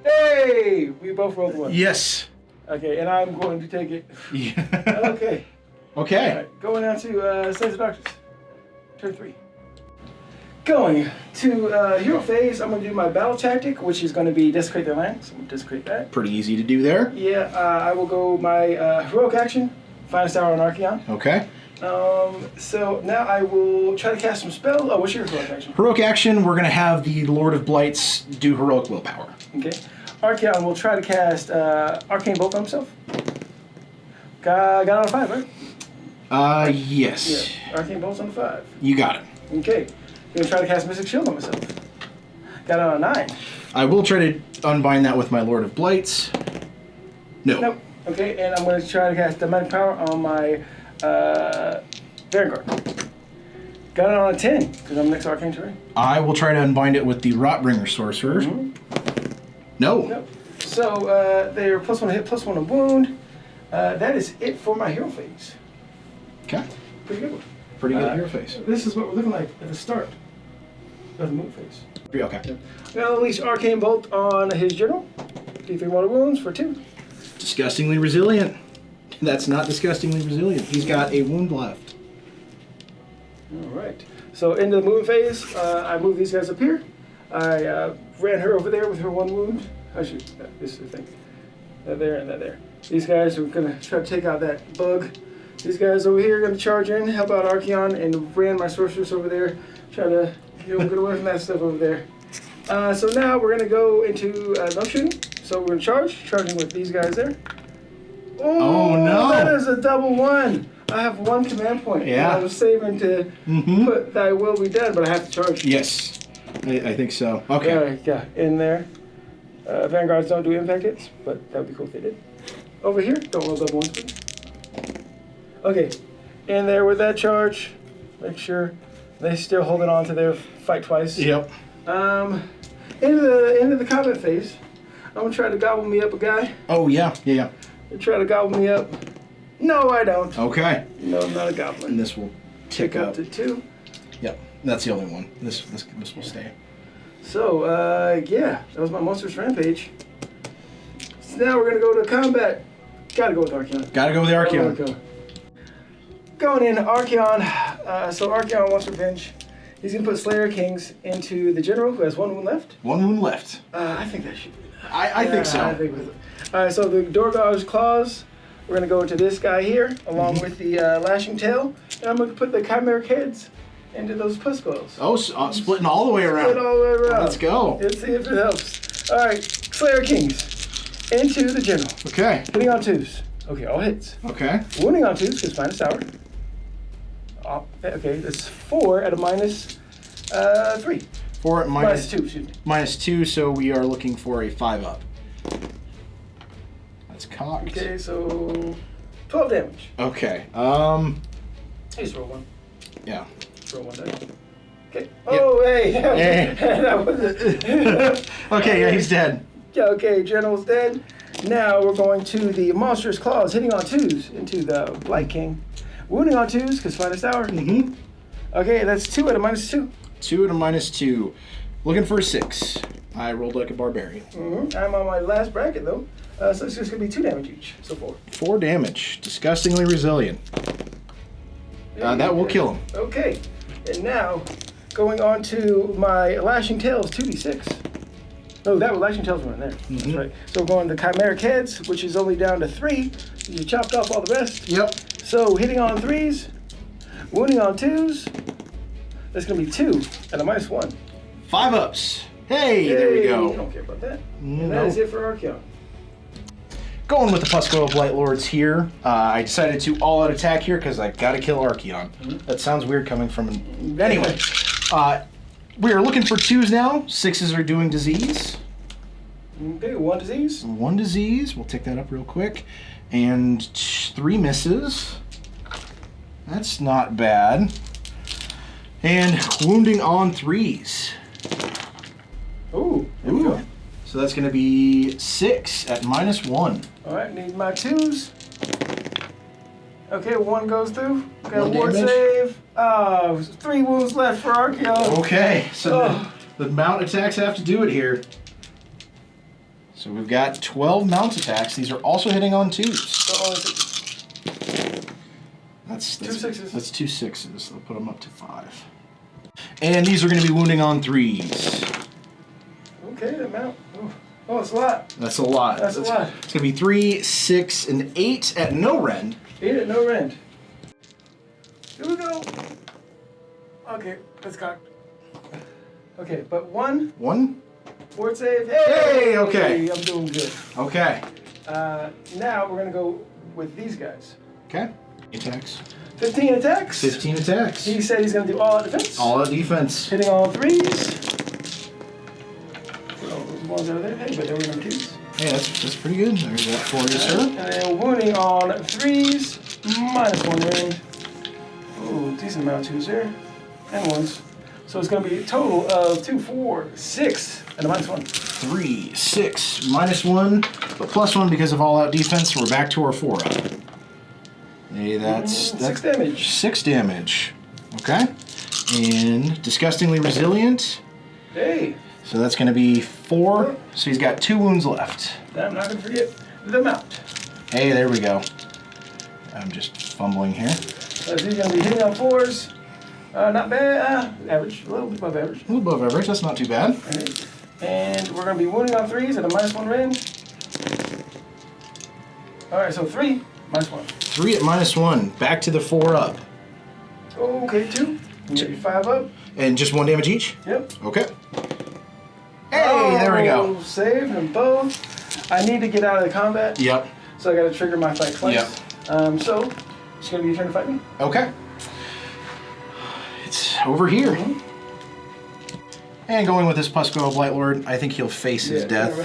Hey! We both rolled 1. Yes. Okay, and I'm going to take it. Yeah. Okay. Okay. All right, going down to Sons of Darkness. Turn 3. Going to hero phase, I'm going to do my battle tactic, which is going to be desecrate their land. So I'm going to desecrate that. Pretty easy to do there. Yeah, I will go my heroic action, finest hour on Archeon. Okay. So now I will try to cast some spell. Oh, what's your heroic action? Heroic action, we're going to have the Lord of Blights do heroic willpower. Okay. Archeon will try to cast Arcane Bolt on himself. Got it on a 5, right? Yes. Yeah, Arcane Bolt's on a 5. You got it. Okay. Gonna try to cast Mystic Shield on myself. Got it on a 9. I will try to unbind that with my Lord of Blights. No. Nope. Okay, and I'm going to try to cast Demonic Power on my Vanguard. Got it on a 10, because I'm next to Arcane Terrain. I will try to unbind it with the Rotbringer Sorcerer. No. Nope. So they're +1 hit, +1 to wound. That is it for my hero phase. Okay. Pretty good one. Pretty good hero face. This is what we're looking like at the start of the move phase. Okay. Now unleash Arcane Bolt on his general. D3 mortal wounds for 2. Disgustingly resilient. That's not disgustingly resilient. He's got a wound left. All right. So into the moving phase, I move these guys up here. I ran her over there with her 1 wound. Actually, this is the thing. That there and that there. These guys are gonna try to take out that bug. These guys over here are gonna charge in, help out Archeon, and ran my sorceress over there. Try to get away from that stuff over there. So now we're gonna go into no shooting. So we're gonna charging with these guys there. Oh, no. That is a double 1. I have 1 command point. Yeah. I was saving to put thy will be done, but I have to charge. Yes. I think so. Okay. Yeah, in there. Vanguards don't do impact hits, but that would be cool if they did. over here. Don't roll double ones, please. Okay, in there with that charge. Make sure they still holding on to their fight twice. Yep. Into the combat phase. I'm gonna try to gobble me up a guy. Oh yeah. Try to gobble me up. No, I don't. Okay. No, I'm not a goblin. And this will tick Pick up. up to 2. Yep. That's the only one. This will stay. So, yeah, that was my Monstrous Rampage. So now we're gonna go to combat. Gotta go with Archeon. Gotta go with the Archeon. Going in, Archeon. So Archeon wants revenge. He's gonna put Slayer Kings into the general who has 1 wound left. 1 wound left. I think that should be enough. I think so. I think with it. Alright, so the Dorgog's Claws, we're gonna go into this guy here, along with the Lashing Tail, and I'm gonna put the Chimeric Heads into those Puss Coils. Oh, splitting all the way around. Split all the way around. Let's go. Let's see if it helps. Alright, Slayer Kings into the general. Okay. Hitting on 2s. Okay, all hits. Okay. Wounding on 2s because finest hour. Okay, that's 4 at a minus 3. 4 at Minus 2, excuse me. minus 2, so we are looking for a 5-up. That's cocked. Okay, so 12 damage. Okay. Just roll 1. Yeah. Just roll 1 die. Okay. Oh, hey. That was it. Okay, yeah, he's dead. Okay, General's dead. Now we're going to the Monstrous Claws, hitting on 2s into the Blight King. Wounding on 2s because finest hour. Mm-hmm. Okay, that's 2 at a minus 2. 2 at a minus 2. Looking for a 6. I rolled like a barbarian. Mm-hmm. I'm on my last bracket though, so it's just gonna be 2 damage each. So 4. 4 damage. Disgustingly resilient. That will kill him. Okay, and now going on to my Lashing Tails 2d6. No, that was Lashing Tails one there. Mm-hmm. That's right. So we're going to Chimeric Heads, which is only down to 3. You chopped off all the rest. Yep. So hitting on 3s, wounding on 2s. That's gonna be 2 at a minus 1. 5-ups. Hey, there we I go. don't care about that. No. And that is it for Archeon. Going with the Puskoil Blight Lords here. I decided to all-out attack here because I gotta kill Archeon. That sounds weird coming from an... Anyway, we are looking for 2s now. 6s are doing disease. Okay, 1 disease. 1 disease. We'll tick that up real quick. And 3 misses. That's not bad. And wounding on 3s. Ooh. There we go. So that's going to be 6 at minus 1. All right, need my 2s. Okay, 1 goes through. Got a 1 ward damage. save. 3 wounds left for Archeon. Okay, so Oh. the mount attacks have to do it here. So we've got 12 mount attacks. These are also hitting on 2s. That's 2 6s. That's 2 6s. I'll put them up to 5. And these are going to be wounding on 3s. Okay, the amount. Oh, it's a lot. That's a lot. That's a lot. It's going to be 3, 6, and 8 at no rend. 8 at no rend. Here we go. Okay, that's cocked. Okay, but 1 1. ward save. Hey, okay. I'm doing good. Okay. Now we're gonna go with these guys. Okay. Attacks. 15 attacks. 15 attacks. He said he's gonna do all out defense. All out defense. Hitting all 3s. Oh, those ones out of there. Hey, but they were on 2s. Hey, that's pretty good. There's that for you, sir. And then wounding on 3s. Minus 1 rend. Ooh, decent amount of 2s there. And 1s. So it's gonna be a total of 2, 4, 6, and a minus 1. 3, 6, minus 1, but plus 1 because of all out defense. We're back to our 4-up. Hey, that's 6 damage. 6 damage. Okay. And disgustingly resilient. Hey, So that's going to be 4. So he's got 2 wounds left. I'm not gonna forget the mount. Hey, there we go. I'm just fumbling here. So he's gonna be hitting on 4s. Not bad. Average, a little bit above average. A little above average. That's not too bad. Alright. And we're gonna be wounding on 3s at a minus 1 rend. Alright, so 3, minus 1. 3 at minus 1. Back to the 4-up. Okay, 2. Maybe 5 up. And just 1 damage each? Yep. Okay. Hey, there we go. Saved them both. I need to get out of the combat. Yep. So I gotta trigger my fight twice. Yep. So, it's gonna be your turn to fight me. Okay. It's over here. Mm-hmm. And going with this Puskoil Blight Lord, I think he'll face his death.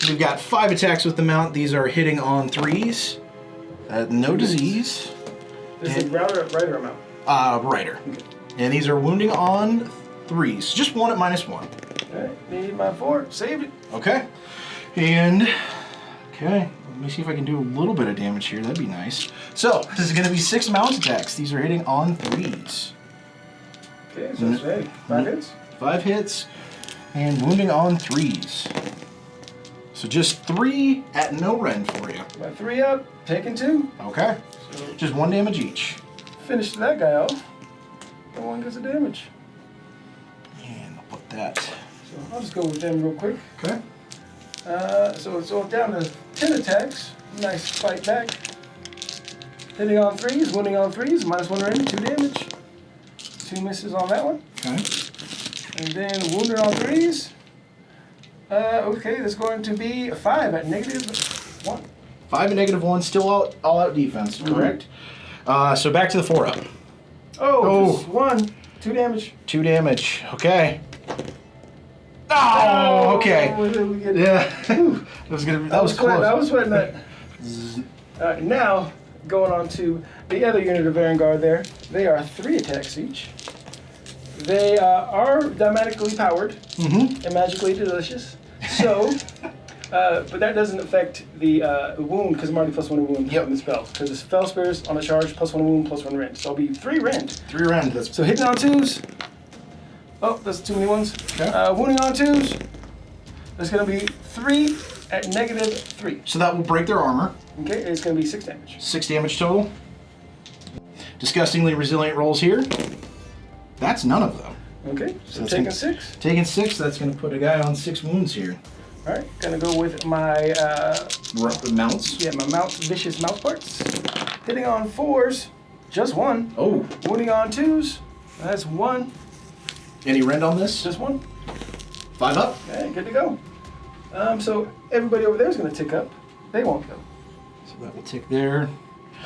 So we've got 5 attacks with the mount. These are hitting on 3s. No disease. This is router, rider amount. Rider. Okay. And these are wounding on 3s. Just 1 at -1. Alright, need my 4. Saved it. Okay. And, okay, let me see if I can do a little bit of damage here. That'd be nice. So, this is going to be 6 mount attacks. These are hitting on 3s. Okay, so it's ready. 5 hits. 5 hits. And wounding on 3s. So just 3 at no rend for you. My 3 up, taking 2. Okay. So Just 1 damage each. finish that guy off. No one gets the damage. And I'll put that. So I'll just go with them real quick. Okay. So it's all down to 10 attacks. Nice fight back. Hitting on 3s, wounding on 3s, -1 rend, 2 damage. 2 misses on that one. Okay. And then wounded on 3s. Okay, that's going to be a 5 at -1. 5 and -1, still all out defense, correct? So back to the 4 up. Oh, just 1. 2 damage. 2 damage. Okay. Oh, okay. Yeah. That was close. I was sweating that. Now, going on to the other unit of Vanguard there. They are 3 attacks each. They are dynamically powered and magically delicious. So, but that doesn't affect the wound because I'm already +1 to wound in the spell. Because the spell spares on the charge +1 to wound, +1 rend. So I'll be 3 rend. 3 rend. That's So hitting on 2s. Oh, that's too many ones. Okay. Wounding on 2s. That's going to be 3 at -3. So that will break their armor. Okay, it's going to be 6 damage. 6 damage total. Disgustingly resilient rolls here. That's none of them. Okay, so that's taking gonna- 6. Taking 6, that's going to put a guy on 6 wounds here. All right, gonna go with my Mounts. my mount vicious mouth parts. Hitting on 4s, just 1. Oh. Wounding on 2s, that's 1, Any rend on this? just 1. 5 up. Okay, good to go. So everybody over there is gonna tick up. They won't go. So that will tick there.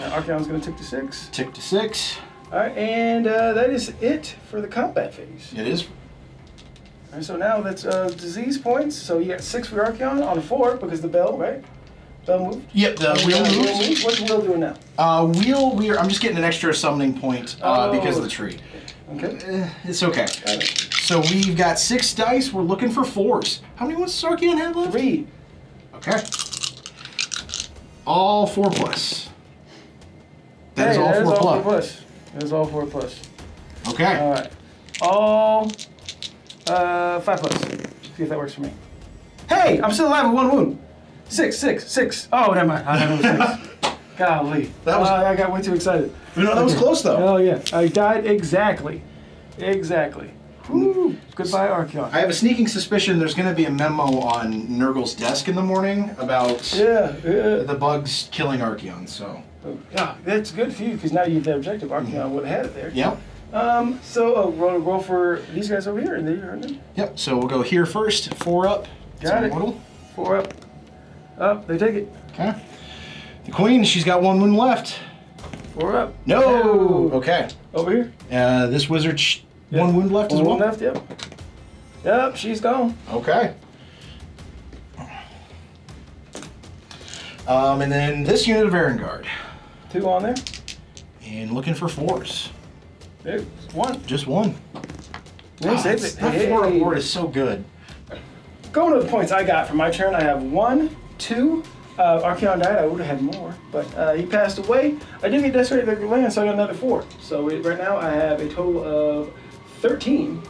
Archeon's gonna tick to 6. Tick to 6. All right, and that is it for the combat phase. It is. All right, so now that's disease points. So you got 6 for Archeon on a 4 because the bell, right? Bell moved. Yep, the wheel moves. What's the wheel doing now? I'm just getting an extra summoning point because of the tree. Okay. It's okay. Got it. So we've got 6 dice. We're looking for 4s. How many ones does Archeon have left? 3. Okay. All 4 plus. That is all 4 plus. That is all 4 plus. Okay. All right. All 5 plus. See if that works for me. Hey, I'm still alive with 1 wound. 6. Oh, never mind. I have no 6. Golly. That was- I got way too excited. No, that was close though. Oh yeah. I died exactly. Woo. Goodbye, Archeon. I have a sneaking suspicion there's going to be a memo on Nurgle's desk in the morning about the bugs killing Archeon. So. Yeah, that's good for you because now you have the objective. Archeon would have had it there. Yep. So roll for these guys over here, and they are them. Yep. So we'll go here first. 4 up. Got it. Mortal. 4 up. Up. They take it. Okay. The queen. She's got 1 wound left. 4 up. No. Okay. Over here. This wizard. 1 wound left as well. 1 left. Yep. Yep. She's gone. Okay. And then this unit of Vanguard. 2 on there. And looking for 4s. There's 1. Just 1. Yeah, save it. That 4 up board is so good. Going to the points I got for my turn, I have 1, 2. Archeon died. I would have had more, but he passed away. I did get desecrated the land, so I got another 4. So right now I have a total of 13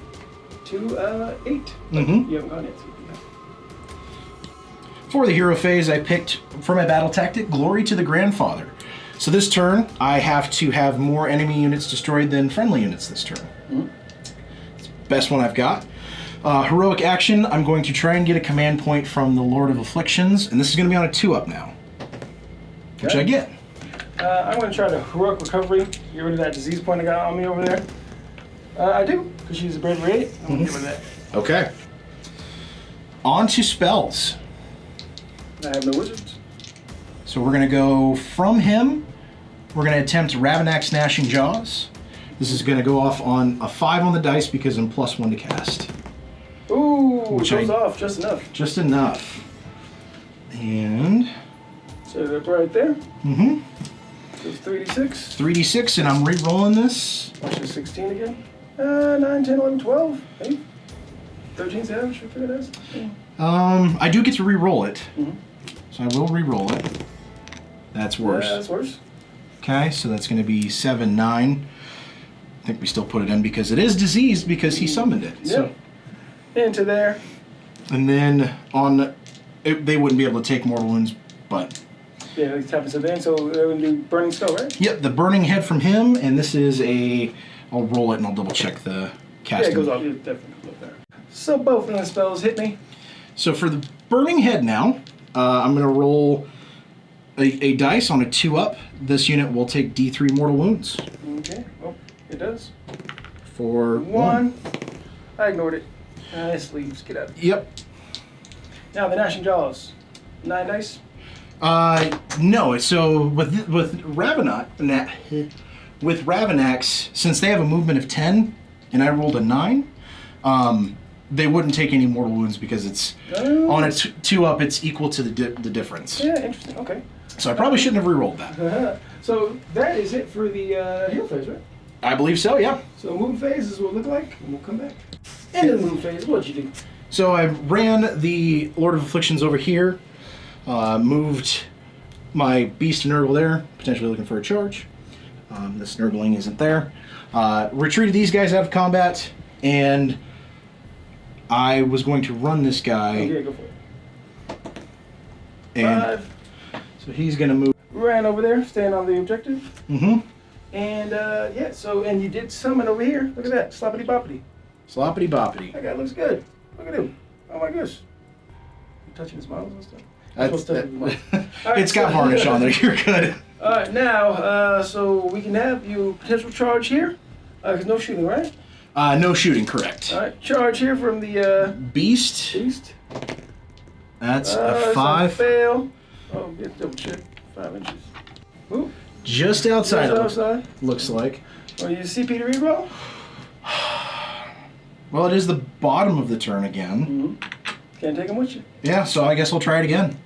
to 8. Mm-hmm. You haven't gone yet. So For the hero phase, I picked for my battle tactic, Glory to the Grandfather. So this turn, I have to have more enemy units destroyed than friendly units this turn. Mm-hmm. It's the best one I've got. Heroic action, I'm going to try and get a command point from the Lord of Afflictions, and this is going to be on a 2 up now, which I get. I'm going to try the heroic recovery. Get rid of that disease point I got on me over there. I do, because she's a bravery 8. I'm going to get rid of that. Okay. On to spells. I have no wizards. So we're going to go from him. We're going to attempt Ravenax Gnashing Jaws. This is going to go off on a 5 on the dice because I'm +1 to cast. Ooh, Which goes off just enough. Just enough. And set it up right there. mm-hmm. So it's 3d6. 3d6, and I'm re-rolling this. Watch the 16 again. 9, 10, 11, 12, 8, 13 damage. I figure it is. Yeah. I do get to re-roll it, Mm-hmm. so I will re-roll it. That's worse. Yeah, that's worse. Okay, so that's going to be 7, 9. I think we still put it in because it is diseased because he summoned it. Yeah. So. Into there. And then they wouldn't be able to take mortal wounds, but. Yeah, it happens to them, so they're going to do burning spell, right? Yep, the burning head from him, and this is I'll roll it and I'll double check the casting. Yeah, it goes off. It definitely goes up there. So both of the spells hit me. So for the burning head now, I'm going to roll a dice on a 2-up. This unit will take D3 mortal wounds. Okay. Oh, it does. For 1. I ignored it. Nice leaves. Get out. Yep. Now the gnashing jaws. 9 dice. No. So with Ravanax, since they have a movement of 10, and I rolled a 9, they wouldn't take any mortal wounds because it's on a 2-up. It's equal to the difference. Yeah, interesting. Okay. So I probably shouldn't have re-rolled that. So that is it for the heal phase, right? I believe so. Yeah. So move phase is what it looked like, and we'll come back. End of the move phase. What'd you do? So I ran the Lord of Afflictions over here, moved my Beast of Nurgle there, potentially looking for a charge. This Nurgling isn't there. Retreated these guys out of combat, and I was going to run this guy. Oh, yeah, go for it. And 5. so he's going to move. Ran over there, staying on the objective. Mm-hmm. And yeah, so, and you did summon over here. Look at that. Sloppity boppity. Sloppity boppity. That guy looks good. Look at him. Oh my gosh. You touching his models and stuff? It's got varnish on there. You're good. Alright, now, so we can have you potential charge here. There's no shooting, right? No shooting, correct. Alright, charge here from the Beast. Beast. That's a It's 5. a fail. Oh, get double check. 5 inches. Ooh. Just outside Just of outside. looks like. Well, you CP to reroll? Well, it is the bottom of the turn again. Mm-hmm. Can't take them with you. Yeah, so I guess I'll try it again.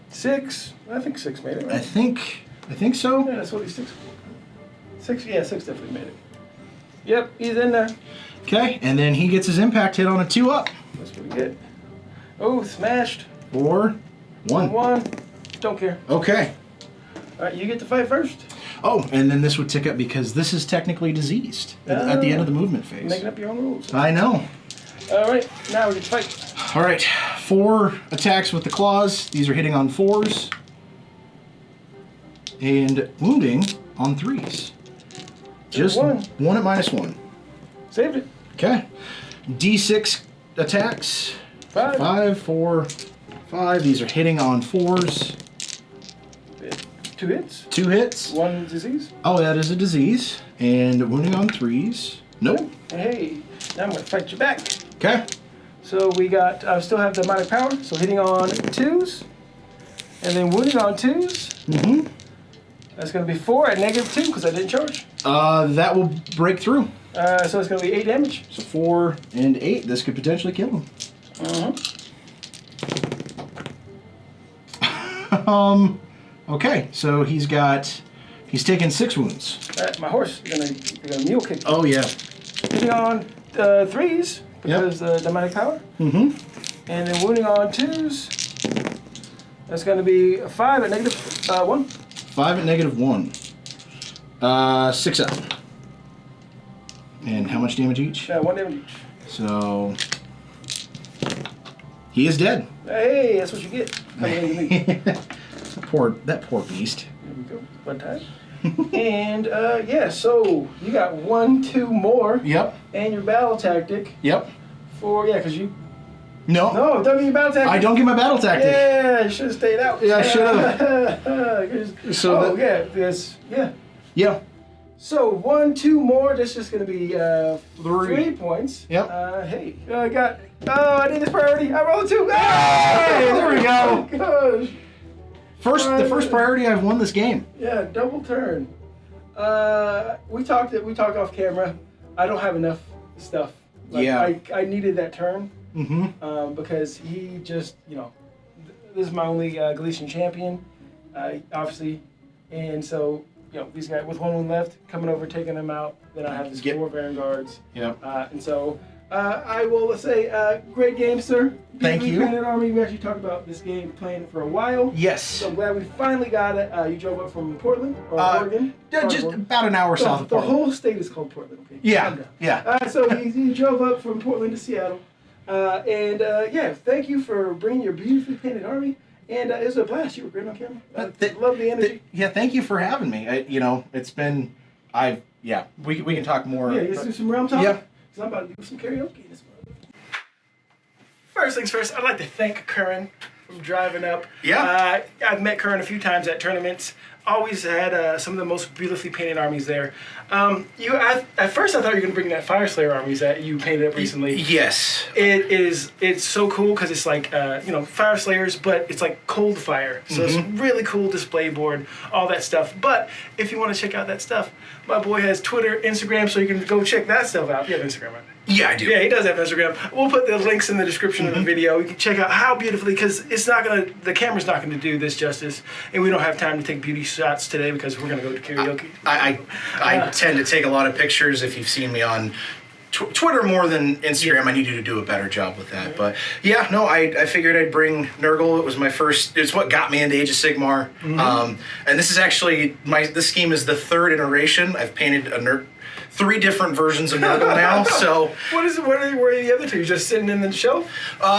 6. I think 6 made it, right? I think so. Yeah, that's what he's 6. 6, yeah, 6 definitely made it. Yep, he's in there. Okay, and then he gets his impact hit on a 2-up. That's what we get. Oh, smashed. 4, 1. 1. Don't care. Okay. Alright, you get to fight first. Oh, and then this would tick up because this is technically diseased at the end of the movement phase. Making up your own rules. I know. Alright, now we get to fight. Alright, 4 attacks with the claws. These are hitting on 4s. And wounding on 3s. Just 1 at -1. Saved it. Okay. D6 attacks. 5. 5, 4, 5. These are hitting on 4s. 2 hits. 2 hits. 1 disease. Oh, that is a disease. And wounding on 3s. Nope. Hey, now I'm going to fight you back. Okay. So we got, I still have the demonic power, so hitting on 2s. And then wounding on 2s. Mm-hmm. That's going to be 4 at -2 because I didn't charge. That will break through. So it's going to be 8 damage. So 4 and 8. This could potentially kill him. Okay, so he's taken 6 wounds. My horse is going to mule kick. Oh, yeah. Hitting on 3s because the demonic power. Mm-hmm. And then wounding on 2s. That's going to be a 5 at -1. 5 at -1. 6 up. And how much damage each? Yeah, 1 damage each. So he is dead. Hey, that's what you get. That poor beast. There we go. One time. And yeah, so you got 1, 2 more. Yep. And your battle tactic Yep. because you. No. No, don't get your battle tactic. I don't get my battle tactic. Yeah, you should have stayed out. Yeah, I should have. So yeah. Yeah. So 1, 2 more. That's just gonna be 3 points. Yep. Hey, I got. Oh, I need this priority. I rolled a 2. Hey, there we go. Oh, gosh. The first priority I've won this game. Yeah, double turn. We talked off camera. I don't have enough stuff. Like, Yeah. I needed that turn. Mm-hmm. Because he just, this is my only Galician champion, obviously, and so these guys with one left coming over, taking them out. Then I have the 4 Vanguards. And so I will say, great game, sir. Thank you. Painted Army. We actually talked about this game playing it for a while. Yes. So I'm glad we finally got it. You drove up from Portland or Oregon? Just about an hour south of Portland. The whole state is called Portland. Okay? Yeah. So you drove up from Portland to Seattle. Thank you for bringing your beautifully painted army. And it was a blast. You were great on camera. Love the energy. Thank you for having me. It's been, we can talk more. Yeah, let's do some realm talk. Yeah. Because I'm about to do some karaoke in this month. First things first, I'd like to thank Curran for driving up. Yeah. I've met Curran a few times at tournaments. Always had some of the most beautifully painted armies there. At first I thought you were going to bring that Fire Slayer armies that you painted up recently. Yes. It's so cool because it's like, Fire Slayers, but it's like cold fire. So it's really cool display board, all that stuff. But if you want to check out that stuff, my boy has Twitter, Instagram, so you can go check that stuff out. You have Instagram, right? Yeah, I do. Yeah, he does have Instagram. We'll put the links in the description of the video. You can check out how beautifully, because the camera's not going to do this justice, and we don't have time to take beauty shots today because we're going to go to karaoke. I tend to take a lot of pictures. If you've seen me on Twitter more than Instagram, I need you to do a better job with that. But I figured I'd bring Nurgle. It was my first. It's what got me into Age of Sigmar. And this is actually this scheme is the 3rd iteration. I've painted 3 different versions of Nurgle now. So where are the other 2? Just sitting in the shelf?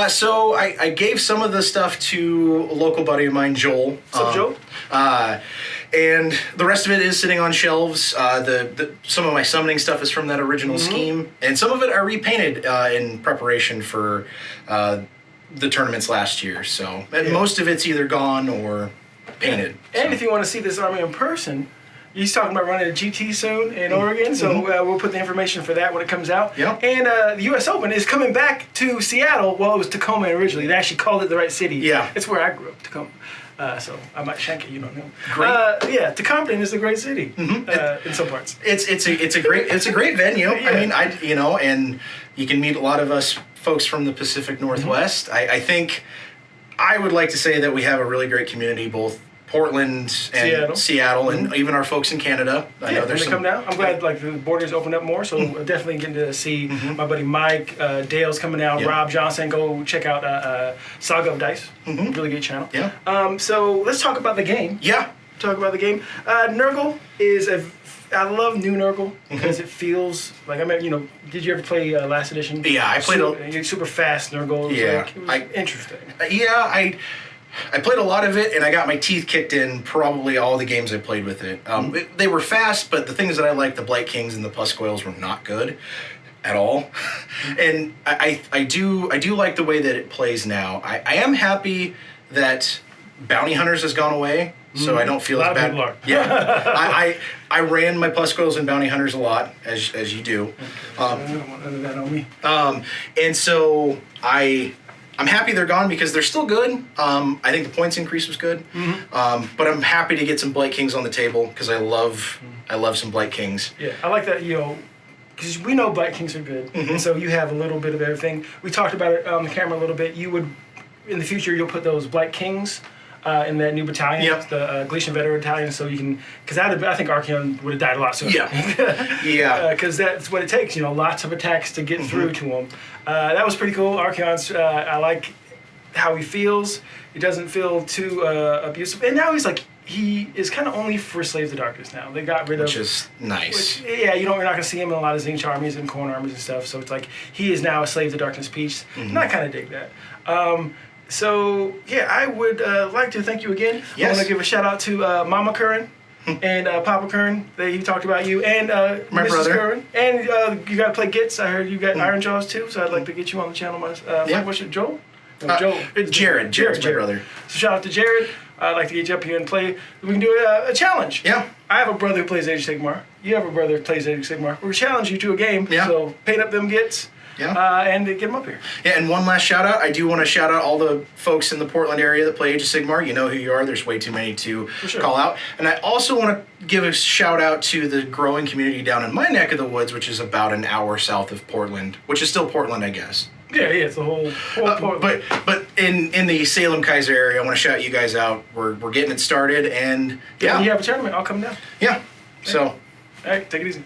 So I gave some of the stuff to a local buddy of mine, Joel. What's up, Joel? And the rest of it is sitting on shelves. Some of my summoning stuff is from that original scheme, and some of it I repainted in preparation for the tournaments last year. So most of it's either gone or painted. And if you want to see this army in person, he's talking about running a GT soon in Oregon, so we'll put the information for that when it comes out. Yep. And the U.S. Open is coming back to Seattle. Well, it was Tacoma originally. They actually called it the right city. Yeah. It's where I grew up, Tacoma. So I might shank it, you don't know. Great. Tacoma is a great city in some parts. It's a great venue. Yeah. I mean, and you can meet a lot of us folks from the Pacific Northwest. I think I would like to say that we have a really great community, both Portland and Seattle and even our folks in Canada. I know there's some come down. I'm glad the borders opened up more, so definitely getting to see my buddy Mike, Dale's coming out, Rob Johnson. Go check out Saga of Dice. Really good channel. Yeah. So let's talk about the game. Yeah. Talk about the game. Nurgle is I love new Nurgle because it feels like did you ever play last edition? Yeah, I played super fast Nurgle. It was interesting. I played a lot of it, and I got my teeth kicked in probably all the games I played with it. They were fast, but the things that I liked, the Blight Kings and the Puscoils, were not good at all. And I do like the way that it plays now. I am happy that Bounty Hunters has gone away, so I don't feel as bad. People are. Yeah, I ran my Puscoils and Bounty Hunters a lot, as you do. I don't want none of that on me. And so I'm happy they're gone because they're still good. I think the points increase was good. But I'm happy to get some Blight Kings on the table because I love some Blight Kings. Yeah, I like that, because we know Blight Kings are good. And so you have a little bit of everything. We talked about it on the camera a little bit. You would, in the future, you'll put those Blight Kings in that new battalion, the Galician Veteran Battalion, so you can, because I think Archeon would have died a lot sooner. Yeah. Because that's what it takes, lots of attacks to get through to him. That was pretty cool. Archeon's, I like how he feels. He doesn't feel too abusive. And now he is kind of only for Slave of the Darkness now. They got rid of... Which is nice. You're not going to see him in a lot of Zinch armies and Corn armies and stuff, so it's like he is now a Slave of the Darkness piece. And I kind of dig that. I would like to thank you again. Yes. I want to give a shout out to Mama Curran and Papa Curran. He talked about you and my Mrs. brother. Curran. And you got to play Gits. I heard you got Iron Jaws too, so I'd like to get you on the channel. What's it, Joel? No, Joel. It's Jared. Jared's my brother. So shout out to Jared. I'd like to get you up here and play. We can do a challenge. Yeah. I have a brother who plays Age of Sigmar. You have a brother who plays Age of Sigmar. We'll challenge you to a game. Yeah. So paint up them Gits. Yeah. And get them up here. Yeah, and one last shout out. I do want to shout out all the folks in the Portland area that play Age of Sigmar. You know who you are. There's way too many to call out. And I also want to give a shout out to the growing community down in my neck of the woods, which is about an hour south of Portland, which is still Portland, I guess. Yeah, it's the whole point. But in the Salem Kaiser area, I want to shout you guys out. We're getting it started, and When you have a tournament, I'll come down. yeah. So. All right, take it easy.